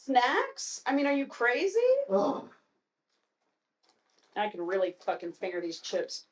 snacks? I mean, are you crazy? Oh. I can really fucking finger these chips.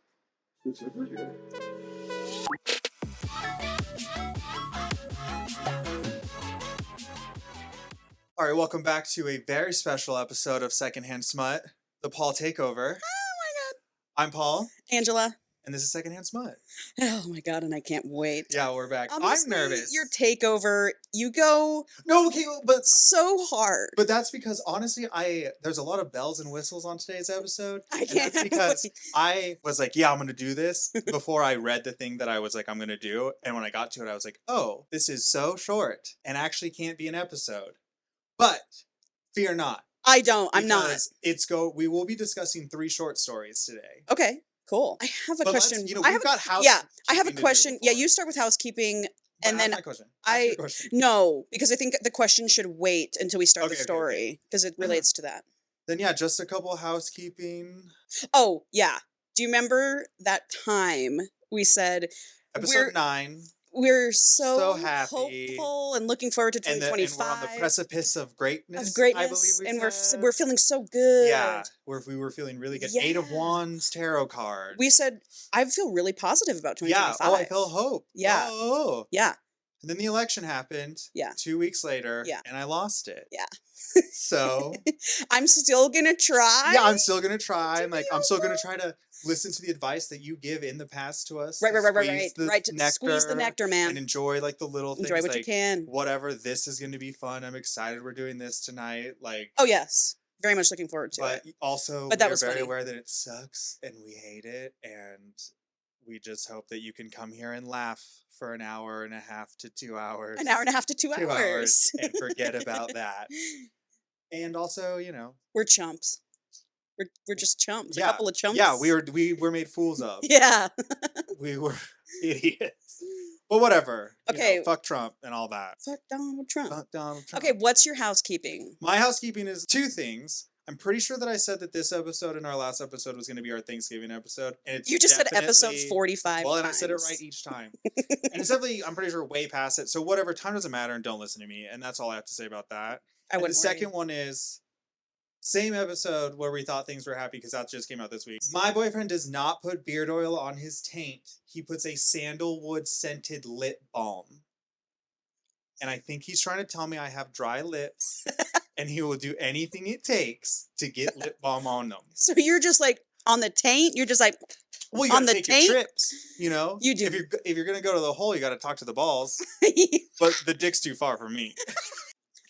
All right, welcome back to a very special episode of Second Hand Smut, the Paul Takeover. Oh my god. I'm Paul. Angela. And this is Second Hand Smut. Oh my god, and I can't wait. Yeah, we're back. Honestly, I'm nervous. Your takeover, you go No, okay, but so hard. But that's because honestly, there's a lot of bells and whistles on today's episode. I And can't that's because wait. I was like, yeah, I'm gonna do this before I read the thing that I was like, I'm gonna do. And when I got to it, I was like, oh, this is so short and actually can't be an episode. But fear not. I don't. I'm not. We will be discussing 3 short stories today. Okay, cool. I have a question. We've got housekeeping. Yeah, I have a to do question. Yeah, before. you start with housekeeping. But And then ask my question. Ask your question. No, because I think the question should wait until we start the Okay, story because it relates to that. Then yeah, just a couple housekeeping. Oh, yeah. Do you remember that time we said Episode 9. we're so happy, hopeful and looking forward to 2025. And we're on the precipice of greatness. I believe we're feeling so good. Yeah, we were feeling really good. Yeah. 8 of Wands tarot card. We said I feel really positive about 2025. Yeah. Oh, I feel hope. Yeah. Oh. Yeah. And then the election happened. Yeah. 2 weeks later. Yeah. And I lost it. Yeah. So I'm still gonna try. Yeah, I'm still gonna try. I'm still gonna try to listen to the advice that you give in the past to us. Right. Nectar Squeeze the nectar, man. And enjoy like the little things. Enjoy what like, you can. Whatever. This is gonna be fun. I'm excited. We're doing this tonight. Like. Oh yes, very much looking forward to it. But also, that we're was very funny. aware that it sucks and we hate it, and we just hope that you can come here and laugh for an hour and a half to 2 hours. An hour and a half to 2 hours. And forget about that. And also, we're chumps. We're just chumps. Yeah. A couple of chumps. Yeah, we were made fools of. Yeah. We were idiots. But whatever. Okay. Fuck Trump and all that. Fuck Donald Trump. Fuck Donald Trump. Okay, what's your housekeeping? My housekeeping is 2 things. I'm pretty sure that I said that this episode and our last episode was going to be our Thanksgiving episode. And it's You just said episode 45 Well, and times. I said it right each time. And it's definitely, I'm pretty sure, way past it. So whatever, time doesn't matter and don't listen to me. And that's all I have to say about that. And the second one is, same episode where we thought things were happy because that just came out this week. My boyfriend does not put beard oil on his taint. He puts a sandalwood scented lip balm. And I think he's trying to tell me I have dry lips. And he will do anything it takes to get lip balm on them. So you're just like, on the taint? You're just like, well, you on the take taint? your trips, You do. If you're going to go to the hole, you got to talk to the balls. But the dick's too far for me.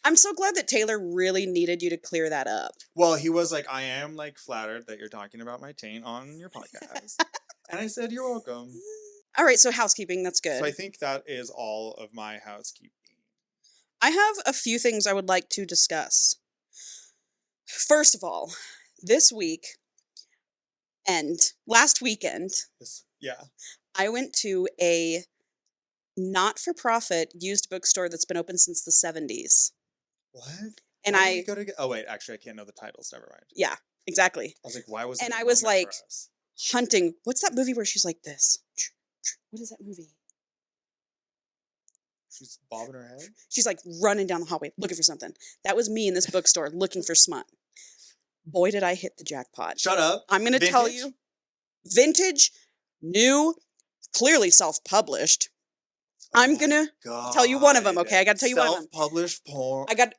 I'm so glad that Taylor really needed you to clear that up. Well, he was like, I am like flattered that you're talking about my taint on your podcast. And I said, you're welcome. All right, so housekeeping, that's good. So I think that is all of my housekeeping. I have a few things I would like to discuss. First of all, this week and last weekend, I went to a not-for-profit used bookstore that's been open since the 70s. What? And oh wait, actually I can't know the titles, never mind. Yeah, exactly. I was like, why was And I was like hunting. What's that movie where she's like this? What is that movie? She's bobbing her head? She's like running down the hallway looking for something. That was me in this bookstore looking for smut. Boy, did I hit the jackpot. Shut up. I'm going to tell you. Vintage, new, clearly self-published. I'm going to tell you one of them, okay? I got to tell you one of them. Self-published porn. I got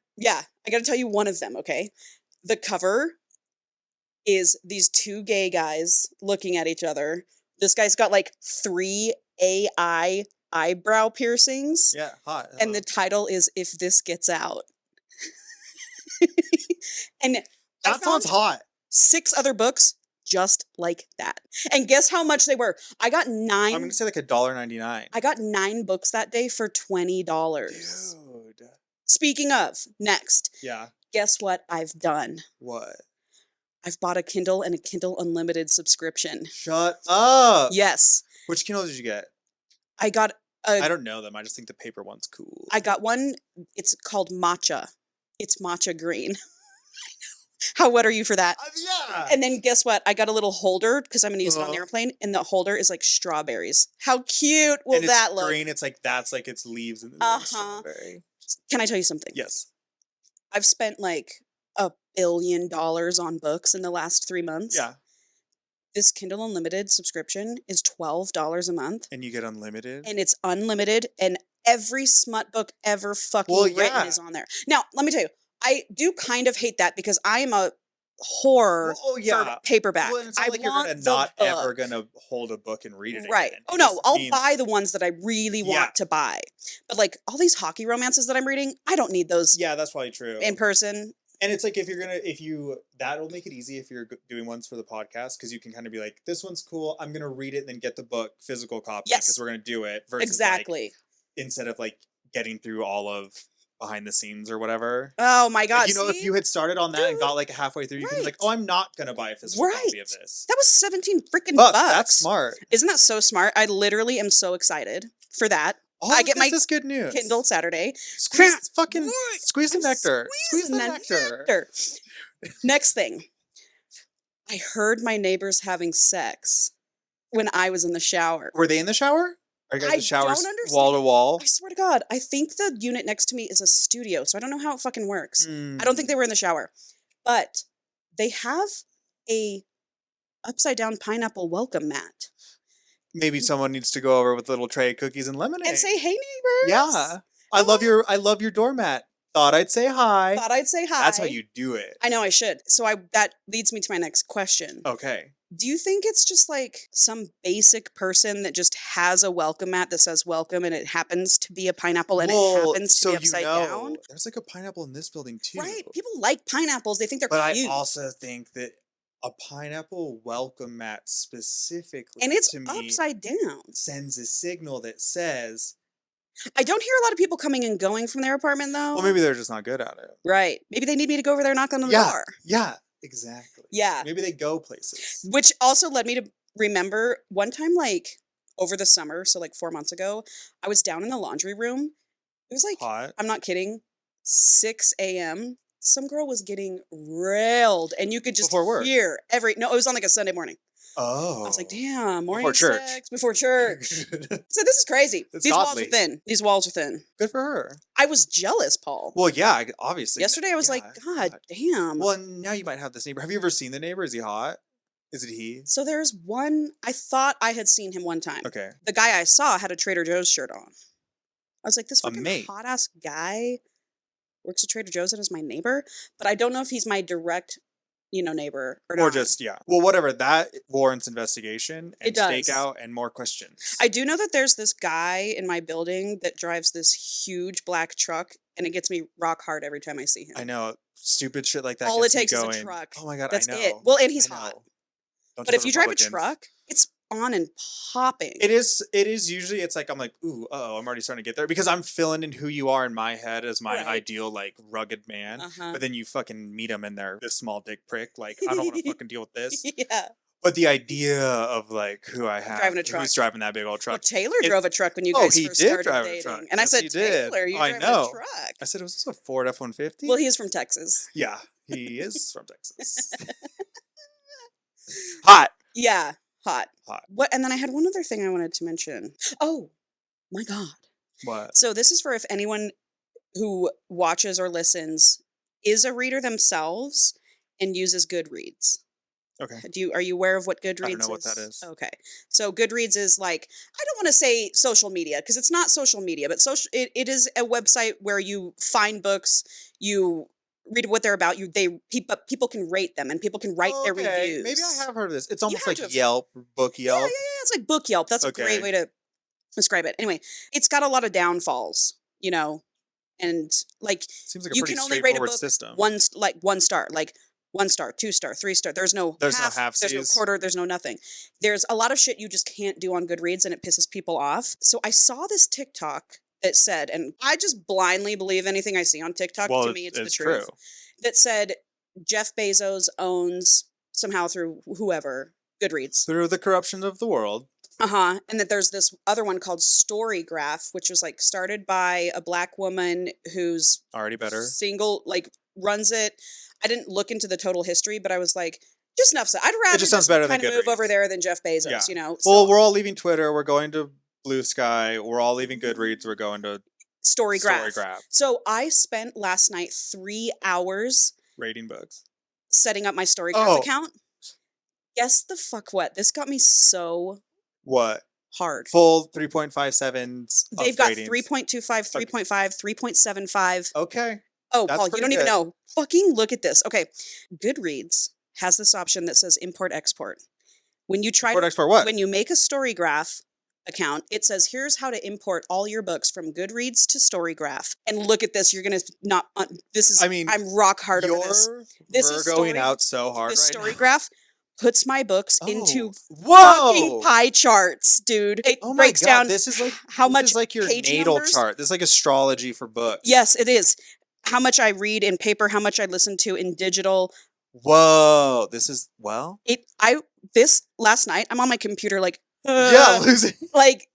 to tell you one of them, okay? The cover is these 2 gay guys looking at each other. This guy's got like 3 AI eyebrow piercings. Yeah, hot. Hello. And the title is If This Gets Out. And that sounds hot. 6 other books just like that. And guess how much they were? I got 9. I'm going to say like $1.99. I got 9 books that day for $20. Dude. Speaking of, next. Yeah. Guess what I've done? What? I've bought a Kindle and a Kindle Unlimited subscription. Shut up. Yes. Which Kindle did you get? I got I don't know them. I just think the paper one's cool. I got one. It's called Matcha. It's matcha green. How wet are you for that? Yeah. And then guess what? I got a little holder because I'm going to use it on the airplane, and the holder is like strawberries. How cute will that look? Green. It's like that's like its leaves and then strawberry. Can I tell you something? Yes. I've spent like $1 billion on books in the last 3 months. Yeah. This Kindle Unlimited subscription is $12 a month. And you get unlimited? And it's unlimited, and every smut book ever fucking written is on there. Now, let me tell you, I do kind of hate that because I am a whore for paperback. Well, it's not I like you're want not the ever book. gonna hold a book and read it Right. again. Oh It no, just I'll means- buy the ones that I really want to buy. But like all these hockey romances that I'm reading, I don't need those Yeah, that's probably true. in person. And it's like that'll make it easy if you're doing ones for the podcast, because you can kind of be like, this one's cool, I'm gonna read it and then get the book physical copy because we're gonna do it. Versus Exactly. like, instead of like getting through all of behind the scenes or whatever. Oh my god! Like, if you had started on that and got like halfway through, you could be like, oh, I'm not gonna buy a physical copy of this. That was 17 freaking bucks. That's smart. Isn't that so smart? I literally am so excited for that. I get my good news. Kindle Saturday. Squeeze the nectar. Squeeze the nectar. Next thing. I heard my neighbors having sex when I was in the shower. Were they in the shower? Are you guys in the showers don't understand. wall to wall? I swear to God, I think the unit next to me is a studio, so I don't know how it fucking works. I don't think they were in the shower. But they have a upside down pineapple welcome mat. Maybe someone needs to go over with a little tray of cookies and lemonade. And say, hey neighbors. Yeah. I love your doormat. Thought I'd say hi. That's how you do it. I know I should. So that leads me to my next question. Okay. Do you think it's just like some basic person that just has a welcome mat that says welcome and it happens to be a pineapple and it happens to be upside down? There's like a pineapple in this building too. Right. People like pineapples. They think they're cute. But I also think that a pineapple welcome mat specifically, and it's to me, upside down, sends a signal that says, I don't hear a lot of people coming and going from their apartment though. Well, maybe they're just not good at it. Right. Maybe they need me to go over there and knock on the door. Yeah, exactly. Yeah. Maybe they go places. Which also led me to remember one time, like over the summer, so like 4 months ago, I was down in the laundry room. It was like, hot. I'm not kidding, 6 a.m. Some girl was getting railed, and you could just hear no, it was on like a Sunday morning. Oh. I was like, damn, morning before church. sex before church. So this is crazy. These walls are thin. These walls are thin. Good for her. I was jealous, Paul. Well, yeah, obviously. Yesterday I was like, God damn. Well, now you might have this neighbor. Have you ever seen the neighbor? Is he hot? Is it he? So there's one, I thought I had seen him one time. Okay. The guy I saw had a Trader Joe's shirt on. I was like, this fucking hot-ass guy works at Trader Joe's and is my neighbor, but I don't know if he's my direct, neighbor or not. Or just, well, whatever. That warrants investigation and stakeout and more questions. I do know that there's this guy in my building that drives this huge black truck, and it gets me rock hard every time I see him. I know. Stupid shit like that. All it takes is a truck. Oh my God, That's I know. it. Well, and he's hot. But if you drive a truck, it's on and popping. It is usually, it's like, I'm like, ooh, I'm already starting to get there, because I'm filling in who you are in my head as my ideal, like, rugged man. But then you fucking meet him and they're this small dick prick. Like, I don't want to fucking deal with this. Yeah. But the idea of like who I have, driving a truck. who's driving that big old truck. Well, Taylor drove a truck when you guys first started dating. Truck. And I said, Taylor, you're driving a truck. I said, was this a Ford F-150? Well, he is from Texas. Yeah, he is from Texas. Hot. Yeah, hot. Hot. What? And then I had one other thing I wanted to mention. Oh, my God. What? So this is for if anyone who watches or listens is a reader themselves and uses Goodreads. Okay. Are you aware of what Goodreads is? I don't know what that is. Okay. So Goodreads is like, I don't want to say social media because it's not social media, but it is a website where you find books, you read what they're about, people can rate them and people can write their reviews. Maybe I have heard of this. It's almost like Yelp, Book Yelp. Yeah, it's like Book Yelp. That's a great way to describe it. Anyway, it's got a lot of downfalls, and like seems like a you pretty can only rate a book system. one star, like 1 star, 2 star, 3 star. There's no half, there's no quarter, there's no nothing. There's a lot of shit you just can't do on Goodreads and it pisses people off. So I saw this TikTok that said, and I just blindly believe anything I see on TikTok. To me, it's the truth. True. That said, Jeff Bezos owns somehow through whoever Goodreads. Through the corruption of the world. And that there's this other one called Storygraph, which was like started by a black woman who's already better single, like runs it. I didn't look into the total history, but I was like, just enough said. I'd rather just kind of move over there than Jeff Bezos, Well, we're all leaving Twitter. We're going to Blue Sky. We're all leaving Goodreads. We're going to Story graph. Story graph. So I spent last night 3 hours Rating books. setting up my Story graph account. Guess the fuck what? This got me so what? Hard. Full 3.57s. They've got 3.25, 3.5, 3.75. Okay. Oh, That's Paul, you don't pretty even good. know. Fucking look at this. Okay. Goodreads has this option that says import export. When you Export what? when you make a Story graph account, it says here's how to import all your books from Goodreads to Story graph. And look at this. You're going to not this is I'm rock hard over this. This is going out so hard this right Story now. graph puts my books into Whoa pie charts, dude. It oh my breaks God, down this is like how this much is like your page natal numbers. chart. This is like astrology for books. Yes, it is. How much I read in paper, how much I listen to in digital. Whoa, this is This last night I'm on my computer like losing like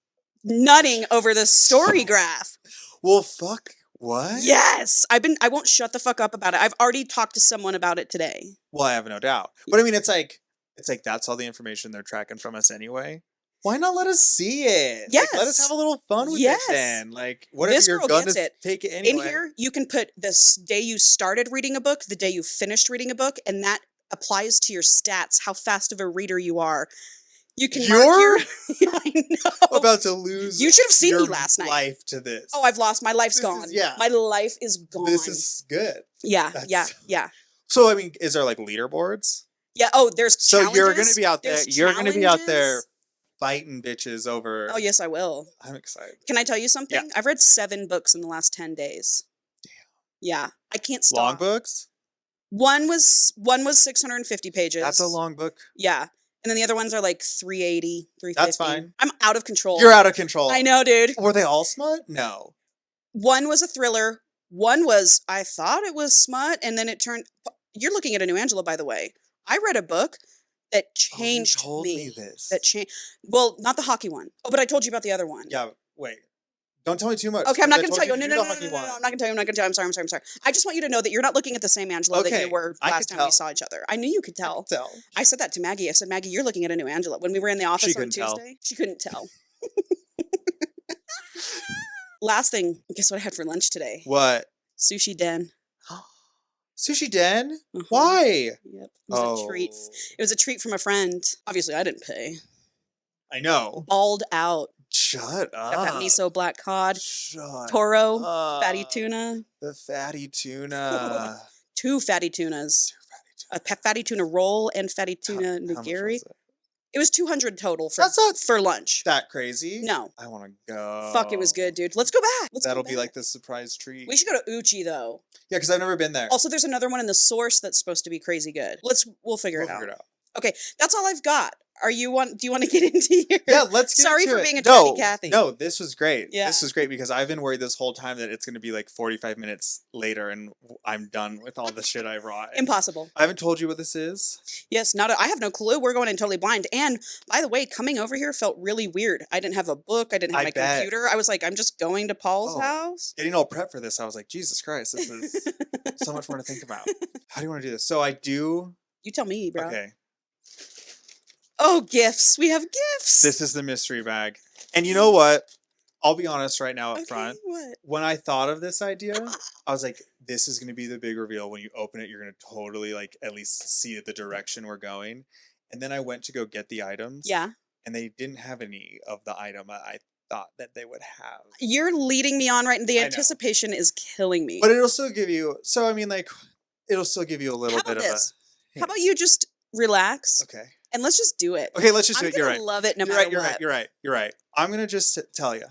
nutting over the Story graph. Well, fuck. What? Yes. I won't shut the fuck up about it. I've already talked to someone about it today. Well, I have no doubt. But I mean, it's like that's all the information they're tracking from us anyway. Why not let us see it? Yes. Like, let us have a little fun with it then. Like, whatever this you're girl going gets to it. take it anyway. In here, you can put this day you started reading a book, the day you finished reading a book, and that applies to your stats, how fast of a reader you are. You can You're I know. about to lose You should have seen your me last night. life to this. Oh, I've lost. My life's gone. My life is gone. This is good. Yeah. So, I mean, is there like leaderboards? Yeah. Oh, there's challenges. You're going to be out there. You're going to be out there challenges. fighting bitches over. Oh, yes, I will. I'm excited. Can I tell you something? Yeah. I've read 7 books in the last 10 days. Damn. Yeah. I can't stop. Long books? One was 650 pages. That's a long book. Yeah. And then the other ones are like 380, 350. That's fine. I'm out of control. You're out of control. I know, dude. Were they all smut? No. One was a thriller. One was, I thought it was smut, and then it turned. You're looking at a New Angela, by the way. I read a book that changed you told me this. That changed. Well, not the hockey one. Oh, but I told you about the other one. Yeah, wait. Don't tell me too much. Okay, I'm not going to tell you. No, No, I'm not going to tell you. I'm not going to tell you. I'm sorry. I just want you to know that you're not looking at the same Angela that you were last time we saw each other. I knew you could tell. I said that to Maggie. I said, Maggie, you're looking at a new Angela. When we were in the office on Tuesday, she couldn't tell. Last thing, guess what I had for lunch today? What? Sushi Den. Sushi Den? Why? Yep. It was a treat. It was a treat from a friend. Obviously, I didn't pay. I know. Balled out. Shut up. Got that miso black cod. Shut Toro. up. Fatty tuna. The fatty tuna. 2 fatty tunas. A fatty tuna roll and fatty tuna nigiri. It was $200 total for lunch. That crazy? No. I want to go. Fuck, it was good, dude. Let's go back. That'll be like the surprise treat. We should go to Uchi though. Yeah, because I've never been there. Also, there's another one in the Source that's supposed to be crazy good. We'll figure it out. Okay, that's all I've got. Do you want to get into here? Yeah, let's get Sorry into for it. being a chatty Cathy. No, this was great. Yeah. This was great because I've been worried this whole time that it's going to be like 45 minutes later and I'm done with all the shit I brought. Impossible. I haven't told you what this is. Yes, I have no clue. We're going in totally blind. And by the way, coming over here felt really weird. I didn't have a book. I didn't have my computer. I was like, I'm just going to Paul's house. Getting all prepped for this, I was like, Jesus Christ, this is so much more to think about. How do you want to do this? So I do. You tell me, bro. Okay. Oh, gifts. We have gifts. This is the mystery bag. And you know what? I'll be honest right now up front. What? When I thought of this idea, I was like, this is going to be the big reveal. When you open it, you're going to totally like at least see the direction we're going. And then I went to go get the items. Yeah. And they didn't have any of the item I thought that they would have. You're leading me on right. The anticipation is killing me. But it'll still give you, so I mean like, it'll still give you a little bit of a. How about you just relax? Okay. And let's just do it. Okay, let's just do it. You're right. I love it no matter what. You're right. I'm going to just tell you.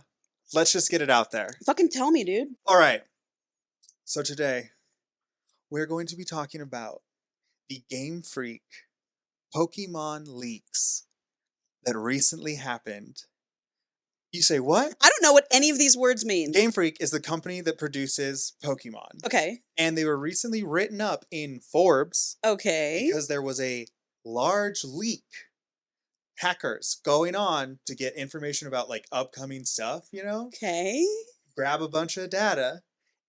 Let's just get it out there. Fucking tell me, dude. All right. So today, we're going to be talking about the Game Freak Pokemon leaks that recently happened. You say what? I don't know what any of these words mean. Game Freak is the company that produces Pokemon. Okay. And they were recently written up in Forbes. Okay. Because there was a large leak. Hackers going on to get information about like upcoming stuff, you know? Okay. Grab a bunch of data.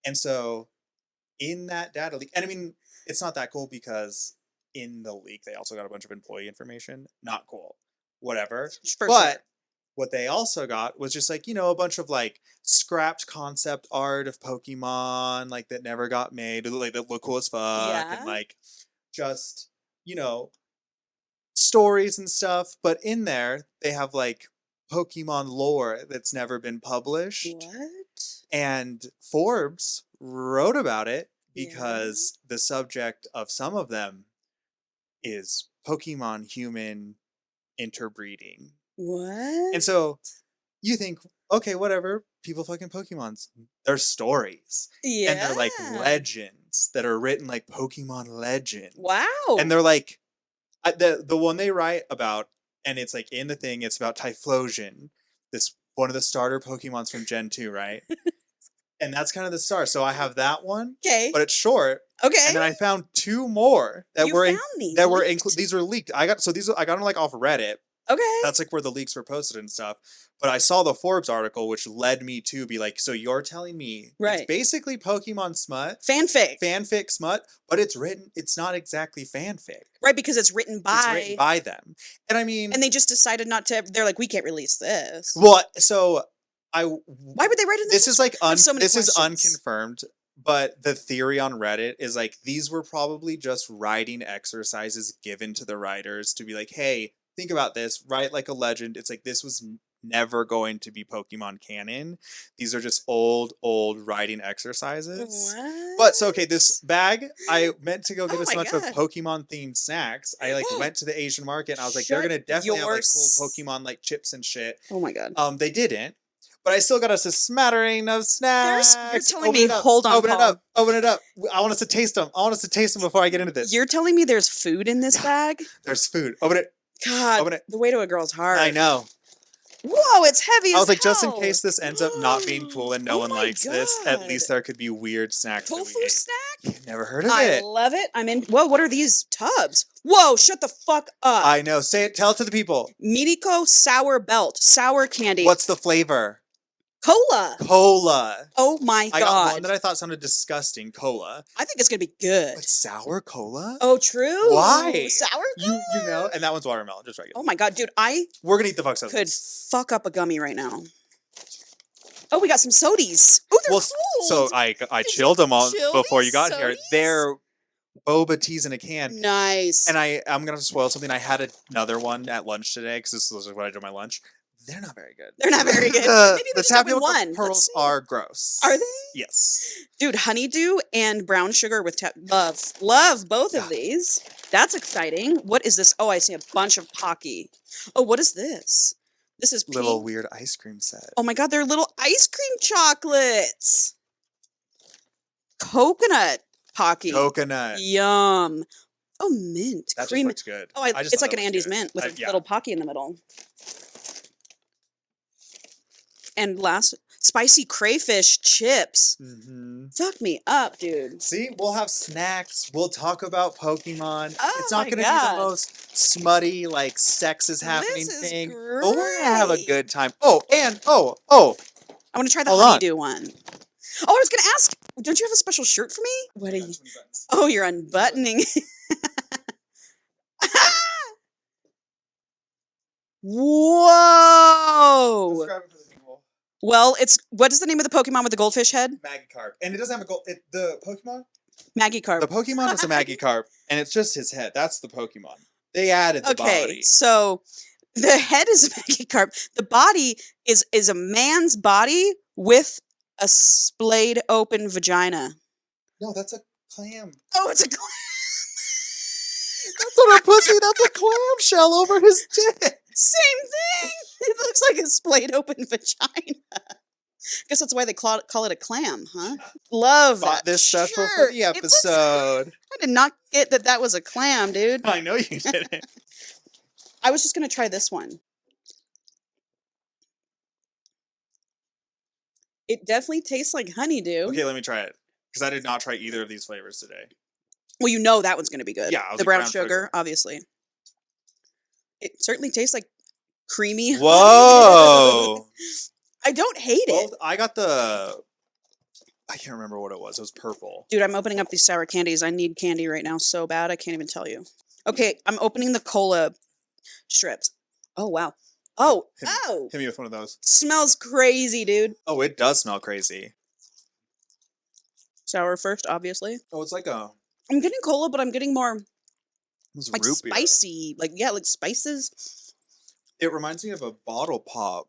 And so in that data leak, and I mean, it's not that cool because in the leak, they also got a bunch of employee information. Not cool. Whatever. But what they also got was just like, you know, a bunch of like scrapped concept art of Pokemon, like that never got made, like that look cool as fuck, Yeah. and like just, you know, stories and stuff. But in there, they have like Pokemon lore that's never been published. What? And Forbes wrote about it Yeah. because the subject of some of them is Pokemon human interbreeding. What? And so you think, okay, whatever, people fucking Pokemons. They're stories. Yeah. And they're like legends that are written like Pokemon legends. Wow. And they're like, the one they write about, and it's like in the thing, it's about Typhlosion, this one of the starter Pokemons from Gen 2, right? And that's kind of the star. So I have that one, Okay. but it's short. Okay. And then I found 2 more that You were found these that were leaked? these were leaked. I got them like off Reddit. Okay. That's like where the leaks were posted and stuff. But I saw the Forbes article, which led me to be like, so you're telling me Right. it's basically Pokemon Smut, fanfic Smut, but it's not exactly fanfic. Right, because it's written by them. And I mean, and they just decided not to. They're like, we can't release this. well, so Why would they write it? This is like so many this is questions. unconfirmed, but the theory on Reddit is like these were probably just writing exercises given to the writers to be like, hey, think about this, write like a legend. It's like this was never going to be Pokemon canon. These are just old writing exercises. What? But so okay, this bag, I meant to go get Oh a my bunch of God. Pokemon themed snacks. I like went to the Asian market and I was like, they're Shut gonna definitely have like cool your Pokemon like chips and shit. Oh my God. They didn't. But I still got us a smattering of snacks. You're telling Open me, it up. hold on, Open Paul. it up. Open it up. I want us to taste them. Before I get into this. You're telling me there's food in this bag? There's food. Open it. God, Open it. the way to a girl's heart. I know. Whoa, it's heavy as I was like, hell. just in case this ends up not being cool and no Oh one my likes this, at God. least there could be weird snacks that we Tofu ate. snack? Never heard of I it. love it. I'm in. Whoa, what are these tubs? Whoa, shut the fuck up. I know. Say it. Tell it to the people. Minico sour belt, sour candy. What's the flavor? Cola? Cola. Oh my I God. got one that I thought sounded disgusting. Cola. I think it's gonna be good. But sour cola? Oh, true. Why? Sour cola? You know, and that one's watermelon, just regular. Oh my God, dude, I We're gonna eat the fucks out of could this. fuck up a gummy right now. Oh, we got some sodies. Oh, they're Well, cold. so I chilled them all chill before these you got here. sodies? They're boba teas in a can. Nice. And I'm gonna have to spoil something. I had another one at lunch today because this was what I did my lunch. They're not very good. They're not very good. the Maybe the we just open tapioca one. Let's pearls see. are gross. Are they? Yes. Dude, honeydew and brown sugar with love both of Yeah. these. That's exciting. What is this? Oh, I see a bunch of Pocky. Oh, what is this? This is Little pink. weird ice cream set. Oh my God, they're little ice cream chocolates. Coconut Pocky. Coconut. Yum. Oh, mint. That just Cream. looks good. Oh, I just it's thought like that an looked Andy's good. mint with a Yeah. little Pocky in the middle. And last, spicy crayfish chips. Mm-hmm. Fuck me up, dude. See, we'll have snacks. We'll talk about Pokemon. Oh it's not my going to be God. the most smutty, like sex is happening This is thing. But we're going to have a great. good time. Oh, and oh. I want to try the Hold on. honeydew one. Oh, I was going to ask, don't you have a special shirt for me? What are you? Oh, you're unbuttoning. Whoa! Describe it for the people. Well, what is the name of the Pokemon with the goldfish head? Magikarp. And it doesn't have a gold. The Pokemon? Magikarp. The Pokemon is a Magikarp, and it's just his head. That's the Pokemon. They added the Okay, body. so the head is a Magikarp. The body is a man's body with a splayed open vagina. No, that's a clam. Oh, it's a clam. That's not a pussy. That's a clamshell over his dick. Same thing. It looks like a splayed open vagina. Guess that's why they call it a clam, huh? Love Bought that this special for shirt. the It looks- episode. I did not get that was a clam, dude. I know you didn't. I was just gonna try this one. It definitely tastes like honeydew. Okay, let me try it. Because I did not try either of these flavors today. Well, you know that one's gonna be good. Yeah, I was the like, brown brown sugar, sugar. obviously. It certainly tastes like creamy. honey. Whoa! I don't hate it. Well, I got the... I can't remember what it was. It was purple. Dude, I'm opening up these sour candies. I need candy right now so bad. I can't even tell you. Okay, I'm opening the cola strips. Oh, wow. Oh, Hit me with one of those. Smells crazy, dude. Oh, it does smell crazy. Sour first, obviously. Oh, it's like I'm getting cola, but I'm getting more like root beer. spicy. Like spices. It reminds me of a bottle pop.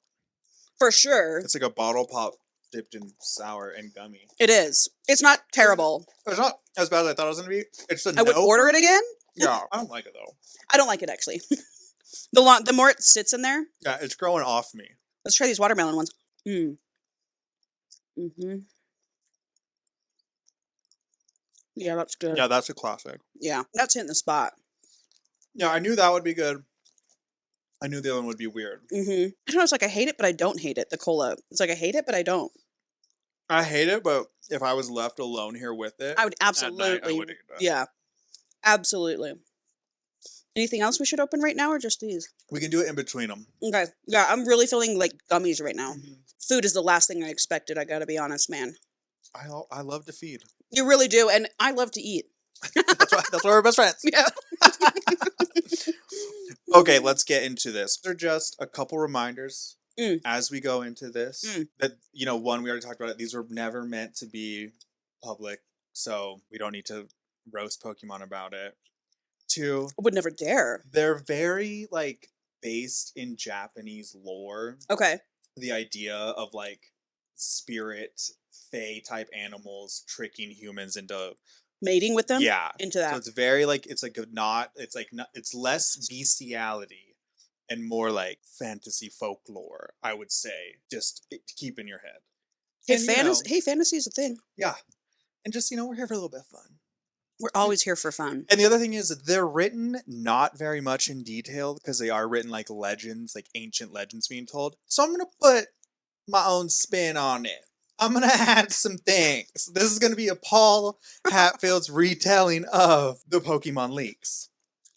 For sure. It's like a bottle pop dipped in sour and gummy. It is. It's not terrible. It's not as bad as I thought it was going to be. It's a I would order it again. Yeah, I don't like it though. I don't like it actually. The more it sits in there. Yeah, it's growing off me. Let's try these watermelon ones. Mm-hmm. Yeah, that's good. Yeah, that's a classic. Yeah, that's hitting the spot. Yeah, I knew that would be good. I knew the other one would be weird. Mm-hmm. I don't know, it's like I hate it, but I don't hate it. The cola. It's like I hate it, but I don't. I hate it, but if I was left alone here with it, I would absolutely. at night, I would eat it. Yeah, absolutely. Anything else we should open right now, or just these? We can do it in between them. Okay. Yeah, I'm really feeling like gummies right now. Food is the last thing I expected. I gotta be honest, man. I love to feed. You really do, and I love to eat. That's why we're best friends. Yeah. Okay, let's get into this. They're just a couple reminders as we go into this. That, one, we already talked about it. These were never meant to be public, so we don't need to roast Pokemon about it. 2, I would never dare. they're very, based in Japanese lore. Okay. The idea of, spirit, fae type animals tricking humans into Mating with them? Yeah. Into that. So it's very it's less bestiality and more like fantasy folklore, I would say. Just to keep in your head. Hey, fantasy is a thing. Yeah. And just, we're here for a little bit of fun. We're always here for fun. And the other thing is that they're written not very much in detail because they are written like legends, like ancient legends being told. So I'm going to put my own spin on it. I'm going to add some things. This is going to be a Paul Hatfield's retelling of the Pokemon leaks.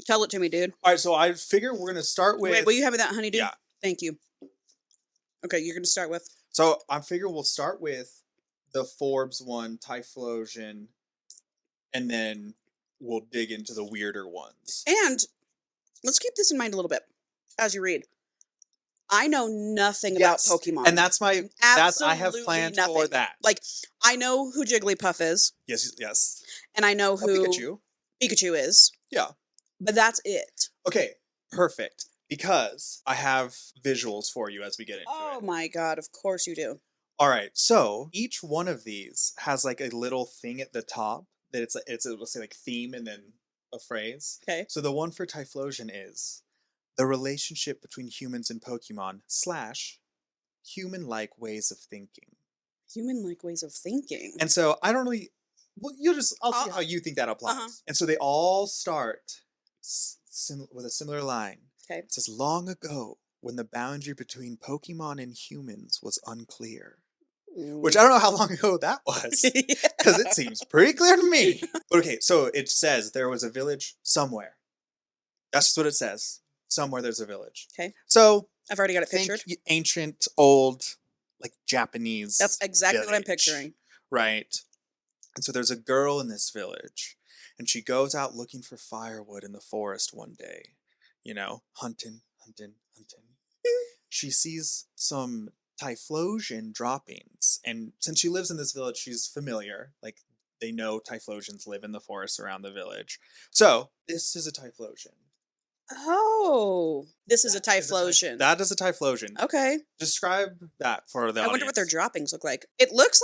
Tell it to me, dude. All right, so I figure we're going to start with... Wait, will you have me that, honey, dude? Yeah. Thank you. Okay, you're going to start with? So I figure we'll start with the Forbes one, Typhlosion, and then we'll dig into the weirder ones. And let's keep this in mind a little bit as you read. I know nothing about Pokemon. And I have plans for that. Like, I know who Jigglypuff is. Yes. And I know who Pikachu is. Yeah. But that's it. Okay, perfect. Because I have visuals for you as we get into it. Oh my god, of course you do. All right, so each one of these has like a little thing at the top that it's let's say like theme and then a phrase. Okay. So the one for Typhlosion is the relationship between humans and Pokemon / human-like ways of thinking. Human-like ways of thinking. And so I don't really. Well, I'll see how you think that applies. Uh-huh. And so they all start with a similar line. Okay. It says, long ago, when the boundary between Pokemon and humans was unclear. Which I don't know how long ago that was. Because it seems pretty clear to me. But okay, so it says there was a village somewhere. That's just what it says. Somewhere there's a village. Okay. So I've already got it pictured. Ancient, old, like Japanese. That's exactly village, what I'm picturing. Right. And so there's a girl in this village. And she goes out looking for firewood in the forest one day. Hunting. She sees some Typhlosion droppings. And since she lives in this village, she's familiar. Like, they know Typhlosions live in the forest around the village. So, this is a Typhlosion. Oh, this is a Typhlosion. That is a Typhlosion. Okay. Describe that for the audience. I wonder what their droppings look like. It looks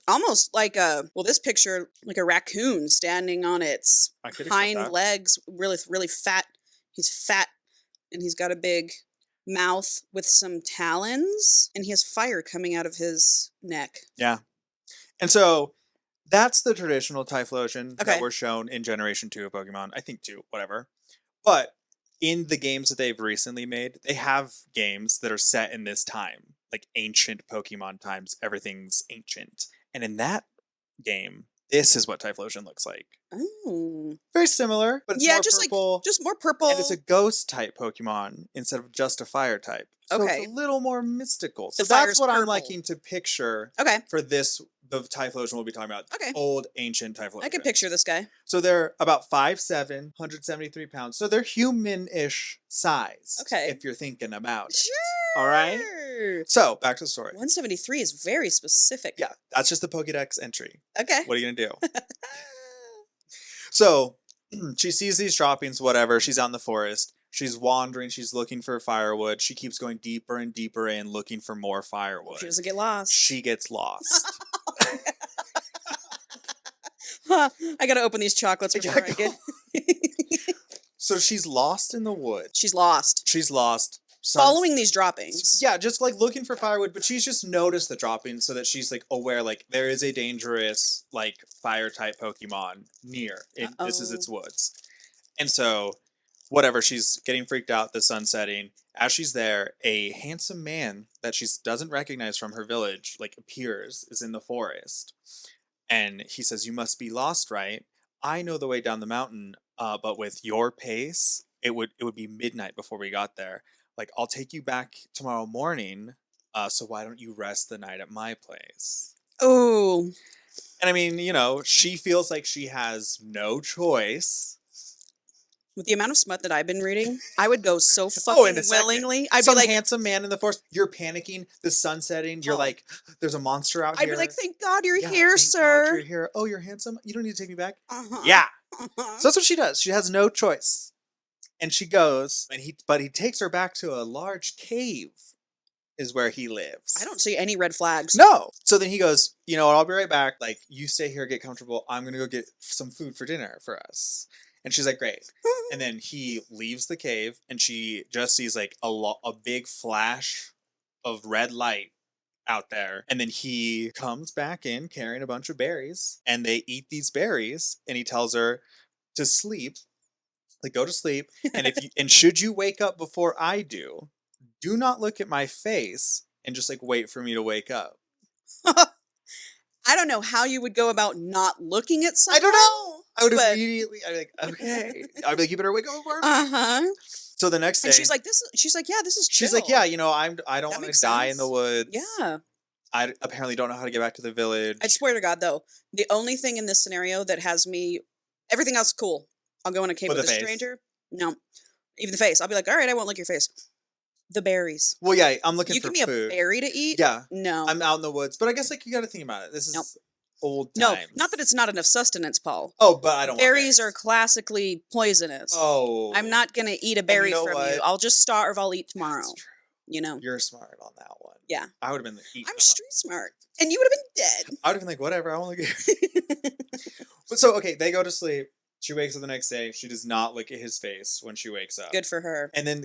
almost like this picture, like a raccoon standing on its hind legs, really, really fat. He's fat and he's got a big mouth with some talons and he has fire coming out of his neck. Yeah. And so that's the traditional Typhlosion that were shown in Generation 2 of Pokemon. I think 2, whatever. But in the games that they've recently made, they have games that are set in this time, like ancient Pokemon times. Everything's ancient. And in that game, this is what Typhlosion looks like. Oh. Very similar, but it's more purple. Just more purple. And it's a ghost type Pokemon instead of just a fire type. So it's a little more mystical. So that's what I'm liking to picture for the the Typhlosion we'll be talking about. Okay. Old, ancient Typhlosion. I can picture this guy. So they're about 5'7", 173 pounds. So they're human-ish size. Okay. If you're thinking about it. Sure. All right? So, back to the story. 173 is very specific. Yeah, that's just the Pokédex entry. Okay. What are you going to do? So, she sees these droppings, whatever. She's out in the forest. She's wandering. She's looking for firewood. She keeps going deeper and deeper in, looking for more firewood. She doesn't get lost. She gets lost. Huh, I gotta open these chocolates before I get... So she's lost in the woods. She's lost. She's lost. Following these droppings. Yeah, just like looking for firewood, but she's just noticed the droppings so that she's like aware, like there is a dangerous like fire type Pokemon near. This is its woods. And so whatever, she's getting freaked out, the sun's setting. As she's there, a handsome man that she doesn't recognize from her village like appears, is in the forest. And he says, "You must be lost, right? I know the way down the mountain, but with your pace, it would be midnight before we got there. Like, I'll take you back tomorrow morning, so why don't you rest the night at my place?" Oh. And I mean, you know, she feels like she has no choice. With the amount of smut that I've been reading, I would go so fucking willingly. I'd Some be like, handsome man in the forest. You're panicking. The sun's setting. You're like, there's a monster out here. I'd be like, thank God you're Yeah, here, thank sir. God you're here. Oh, you're handsome. You don't need to take me back. Uh-huh. Yeah. Uh-huh. So that's what she does. She has no choice. And she goes, and he takes her back to a large cave is where he lives. I don't see any red flags. No. So then he goes, you know what, I'll be right back. Like, you stay here, get comfortable. I'm going to go get some food for dinner for us. And she's like, great. And then he leaves the cave and she just sees like a big flash of red light out there. And then he comes back in carrying a bunch of berries and they eat these berries and he tells her to sleep. Like, go to sleep. And and should you wake up before I do not look at my face and just like wait for me to wake up. I don't know how you would go about not looking at someone. I don't know. I would immediately, I'd be like, okay. I'd be like, you better wake up before me. Uh-huh. So the next day. And she's like, yeah, this is chill. She's like, yeah, you know, I don't want to die in the woods. Yeah. I apparently don't know how to get back to the village. I swear to God, though, the only thing in this scenario that has me, everything else cool. I'll go in a cave with a stranger. No. Even the face. I'll be like, all right, I won't lick your face. The berries. Well, yeah, I'm looking for food. You give me a berry to eat? Yeah. No. I'm out in the woods. But I guess, like, you got to think about it. This is old times. No, not that it's not enough sustenance, Paul. Oh, but I don't want berries are classically poisonous. Oh. I'm not going to eat a berry from what? you. I'll just starve. I'll eat tomorrow. That's true. You know? You're smart on that one. Yeah. I would have been like, I'm street smart. And you would have been dead. I would have been like, whatever, I want to get. But so, okay, they go to sleep. She wakes up the next day. She does not look at his face when she wakes up. Good for her. And then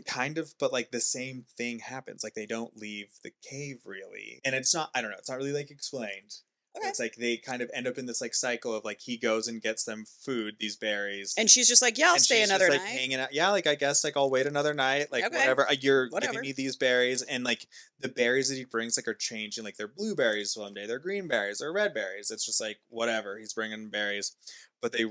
but like the same thing happens. Like they don't leave the cave really. And it's not, I don't know, it's not really like explained. Okay. It's like they kind of end up in this like cycle of like he goes and gets them food, these berries. And she's just like, yeah, I'll stay another night. Like hanging out. Yeah, like I guess like I'll wait another night. Like whatever. You're giving me these berries. And like the berries that he brings like are changing. Like they're blueberries one day. They're green berries. They're red berries. It's just like whatever. He's bringing berries. But they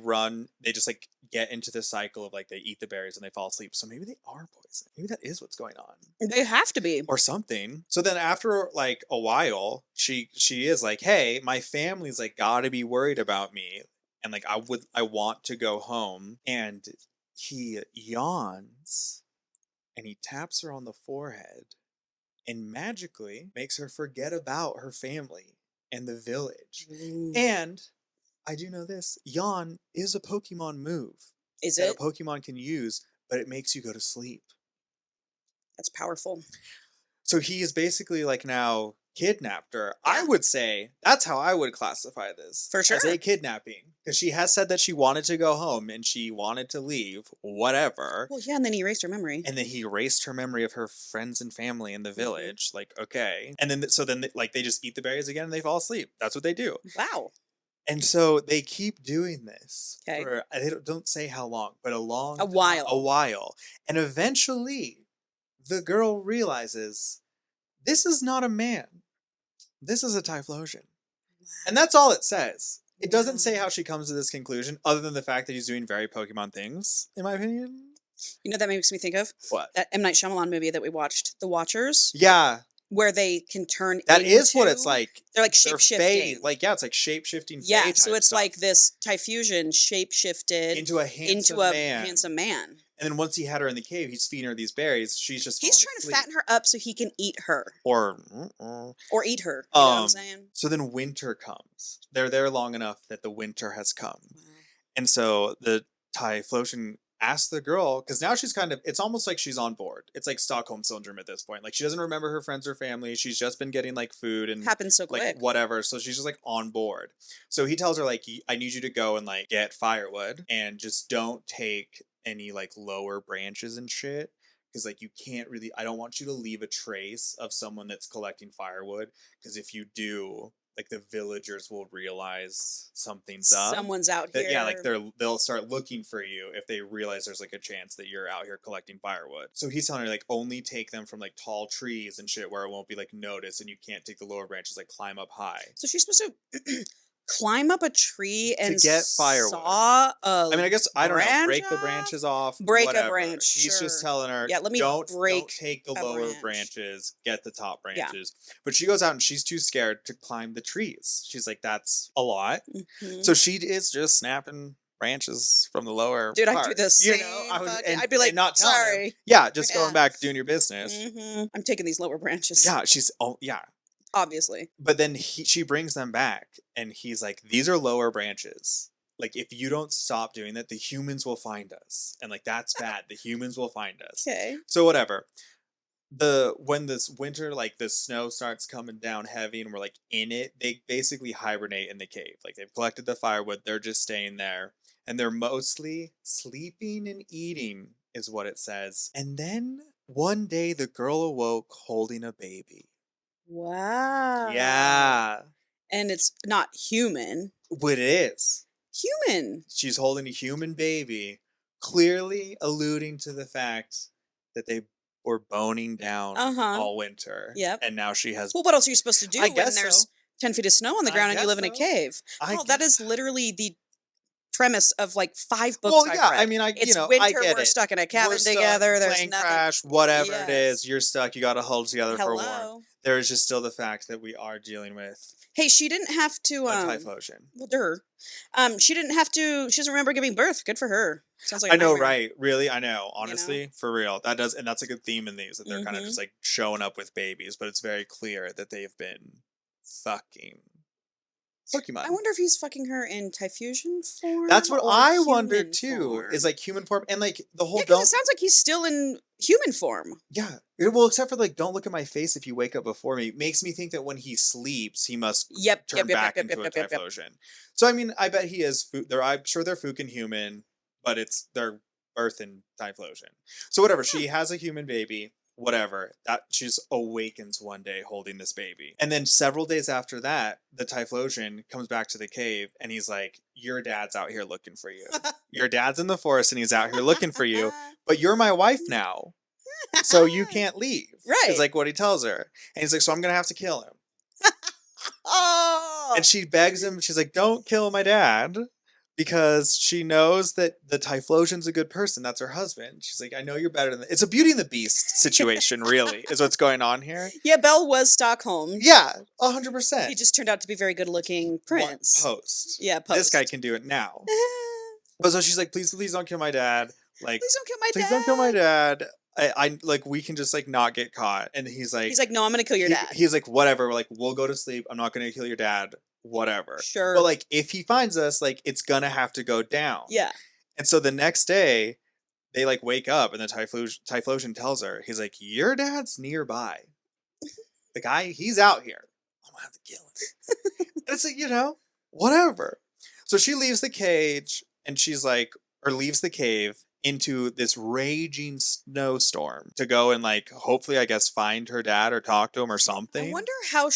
just like get into this cycle of like they eat the berries and they fall asleep. So maybe they are poison. Maybe that is what's going on. They have to be. Or something. So then after like a while, she is like, hey, my family's like gotta be worried about me. And like I want to go home. And he yawns and he taps her on the forehead and magically makes her forget about her family and the village. Ooh. And I do know this. Yawn is a Pokemon move. Is it? That a Pokemon can use, but it makes you go to sleep. That's powerful. So he is basically like now kidnapped her. Yeah. I would say that's how I would classify this. For sure. As a kidnapping. Because she has said that she wanted to go home and she wanted to leave, whatever. Well, yeah, and then he erased her memory. And then he erased her memory of her friends and family in the village. Like, okay. And then, they just eat the berries again and they fall asleep. That's what they do. Wow. And so they keep doing this for, they don't say how long, but a while. And eventually the girl realizes this is not a man. This is a Typhlosion. Wow. And that's all it says. It doesn't say how she comes to this conclusion other than the fact that he's doing very Pokemon things, in my opinion. You know that makes me think of? What? That M. Night Shyamalan movie that we watched, The Watchers. Yeah. where they can turn That is what it's into- like. They're like They're shape-shifting. fae. Like, yeah, it's like shape-shifting Yeah, fae so type it's stuff. like this Typhusion shape-shifted into a handsome man. handsome man. And then once he had her in the cave, he's feeding her these berries. She's just He's falling trying asleep. to fatten her up so he can eat her. Or eat her. You know what I'm saying? So then winter comes. They're there long enough that the winter has come. Wow. And so the Typhlosion asks the girl, because now she's kind of, it's almost like she's on board. It's like Stockholm Syndrome at this point. Like, she doesn't remember her friends or family. She's just been getting, like, food and Happens so quick. like whatever. So she's just like on board. So he tells her, like, I need you to go and like get firewood and just don't take any like lower branches and shit. Because like you can't really, I don't want you to leave a trace of someone that's collecting firewood. Because if you do, like the villagers will realize something's up. Someone's out here. Yeah, like they'll start looking for you if they realize there's like a chance that you're out here collecting firewood. So he's telling her like only take them from like tall trees and shit where it won't be like noticed, and you can't take the lower branches, like climb up high. So she's supposed to climb up a tree and get firewood. Saw a I mean, I guess I don't know. Break the off? branches off. Break whatever. a branch. He's sure. just telling her, Yeah, let me don't break take the a lower branch. branches. Get the top Yeah. branches. But she goes out and she's too scared to climb the trees. She's like, that's a lot. Mhm. So she is just snapping branches from the lower. Dude, I part. do this. You know, I'd be like, not telling her. sorry. Yeah, just Yeah. going back doing your business. I'm taking these lower branches. Yeah, yeah. Obviously. But then she brings them back, and he's like, "These are lower branches. Like, if you don't stop doing that, the humans will find us, and like that's bad. The humans will find us." Okay. So whatever. When this winter, like the snow starts coming down heavy, and we're like in it, they basically hibernate in the cave. Like they've collected the firewood, they're just staying there, and they're mostly sleeping and eating, is what it says. And then one day, the girl awoke holding a baby. Wow. Yeah. And it's not human. What it is. Human. She's holding a human baby, clearly alluding to the fact that they were boning down all winter. Yep. And now she has. Well, what else are you supposed to do when guess there's so. 10 feet of snow on the I ground and you guess live in a so. cave? That is literally the premise of like 5 books Well, I've yeah, read. I mean, It's I winter, get we're it. stuck in a We're cabin stuck, together, there's plane nothing. crash, whatever it Yes. is, you're stuck. You got to hold together for warmth. Hello. There is just still the fact that we are dealing with Hey, she didn't have to a Typhlosion. Well, she didn't have to. She doesn't remember giving birth. Good for her. Sounds like a I know, nightmare. right? Really, I know. Honestly, for real, that does, and that's a good theme in these that they're kind of Mhm. just like showing up with babies, but it's very clear that they've been fucking Pokemon. I wonder if he's fucking her in Typhusion form. That's what or I wonder human too. form. Is like human form and like the whole Yeah, because don't. it sounds like he's still in human form. Yeah. Well, except for like, don't look at my face if you wake up before me. Makes me think that when he sleeps, he must turn back into a Typhlosion. So I mean, I bet he is. I'm sure they're Fukin human, but they're birth in Typhlosion. So whatever. She has a human baby. Whatever. That she just awakens one day holding this baby, and then several days after that, the Typhlosion comes back to the cave, and he's like, "Your dad's out here looking for you. Your dad's in the forest, and he's out here looking for you. But you're my wife now." So you can't leave. Right. Is like what he tells her. And he's like, so I'm going to have to kill him. Oh. And she begs him. She's like, don't kill my dad. Because she knows that the Typhlosion's a good person. That's her husband. She's like, I know you're better than that. It's a Beauty and the Beast situation, really, is what's going on here. Yeah, Belle was Stockholm. Yeah, 100%. He just turned out to be a very good-looking prince. Post. Yeah, post. This guy can do it now. But so she's like, please don't kill my dad. Like, Please don't kill my dad. please don't kill my dad. I like, we can just like not get caught. And he's like, no, I'm gonna kill your dad. He's like, whatever. Like, we'll go to sleep. I'm not gonna kill your dad. Whatever. Sure. But like, if he finds us, like, it's gonna have to go down. Yeah. And so the next day, they like wake up, and the Typhlosion tells her, he's like, your dad's nearby. The guy, he's out here. I'm gonna have to kill him. And it's like, whatever. So she leaves the cage, and she's like, or leaves the cave into this raging snowstorm to go and like hopefully I guess find her dad or talk to him or something. I wonder how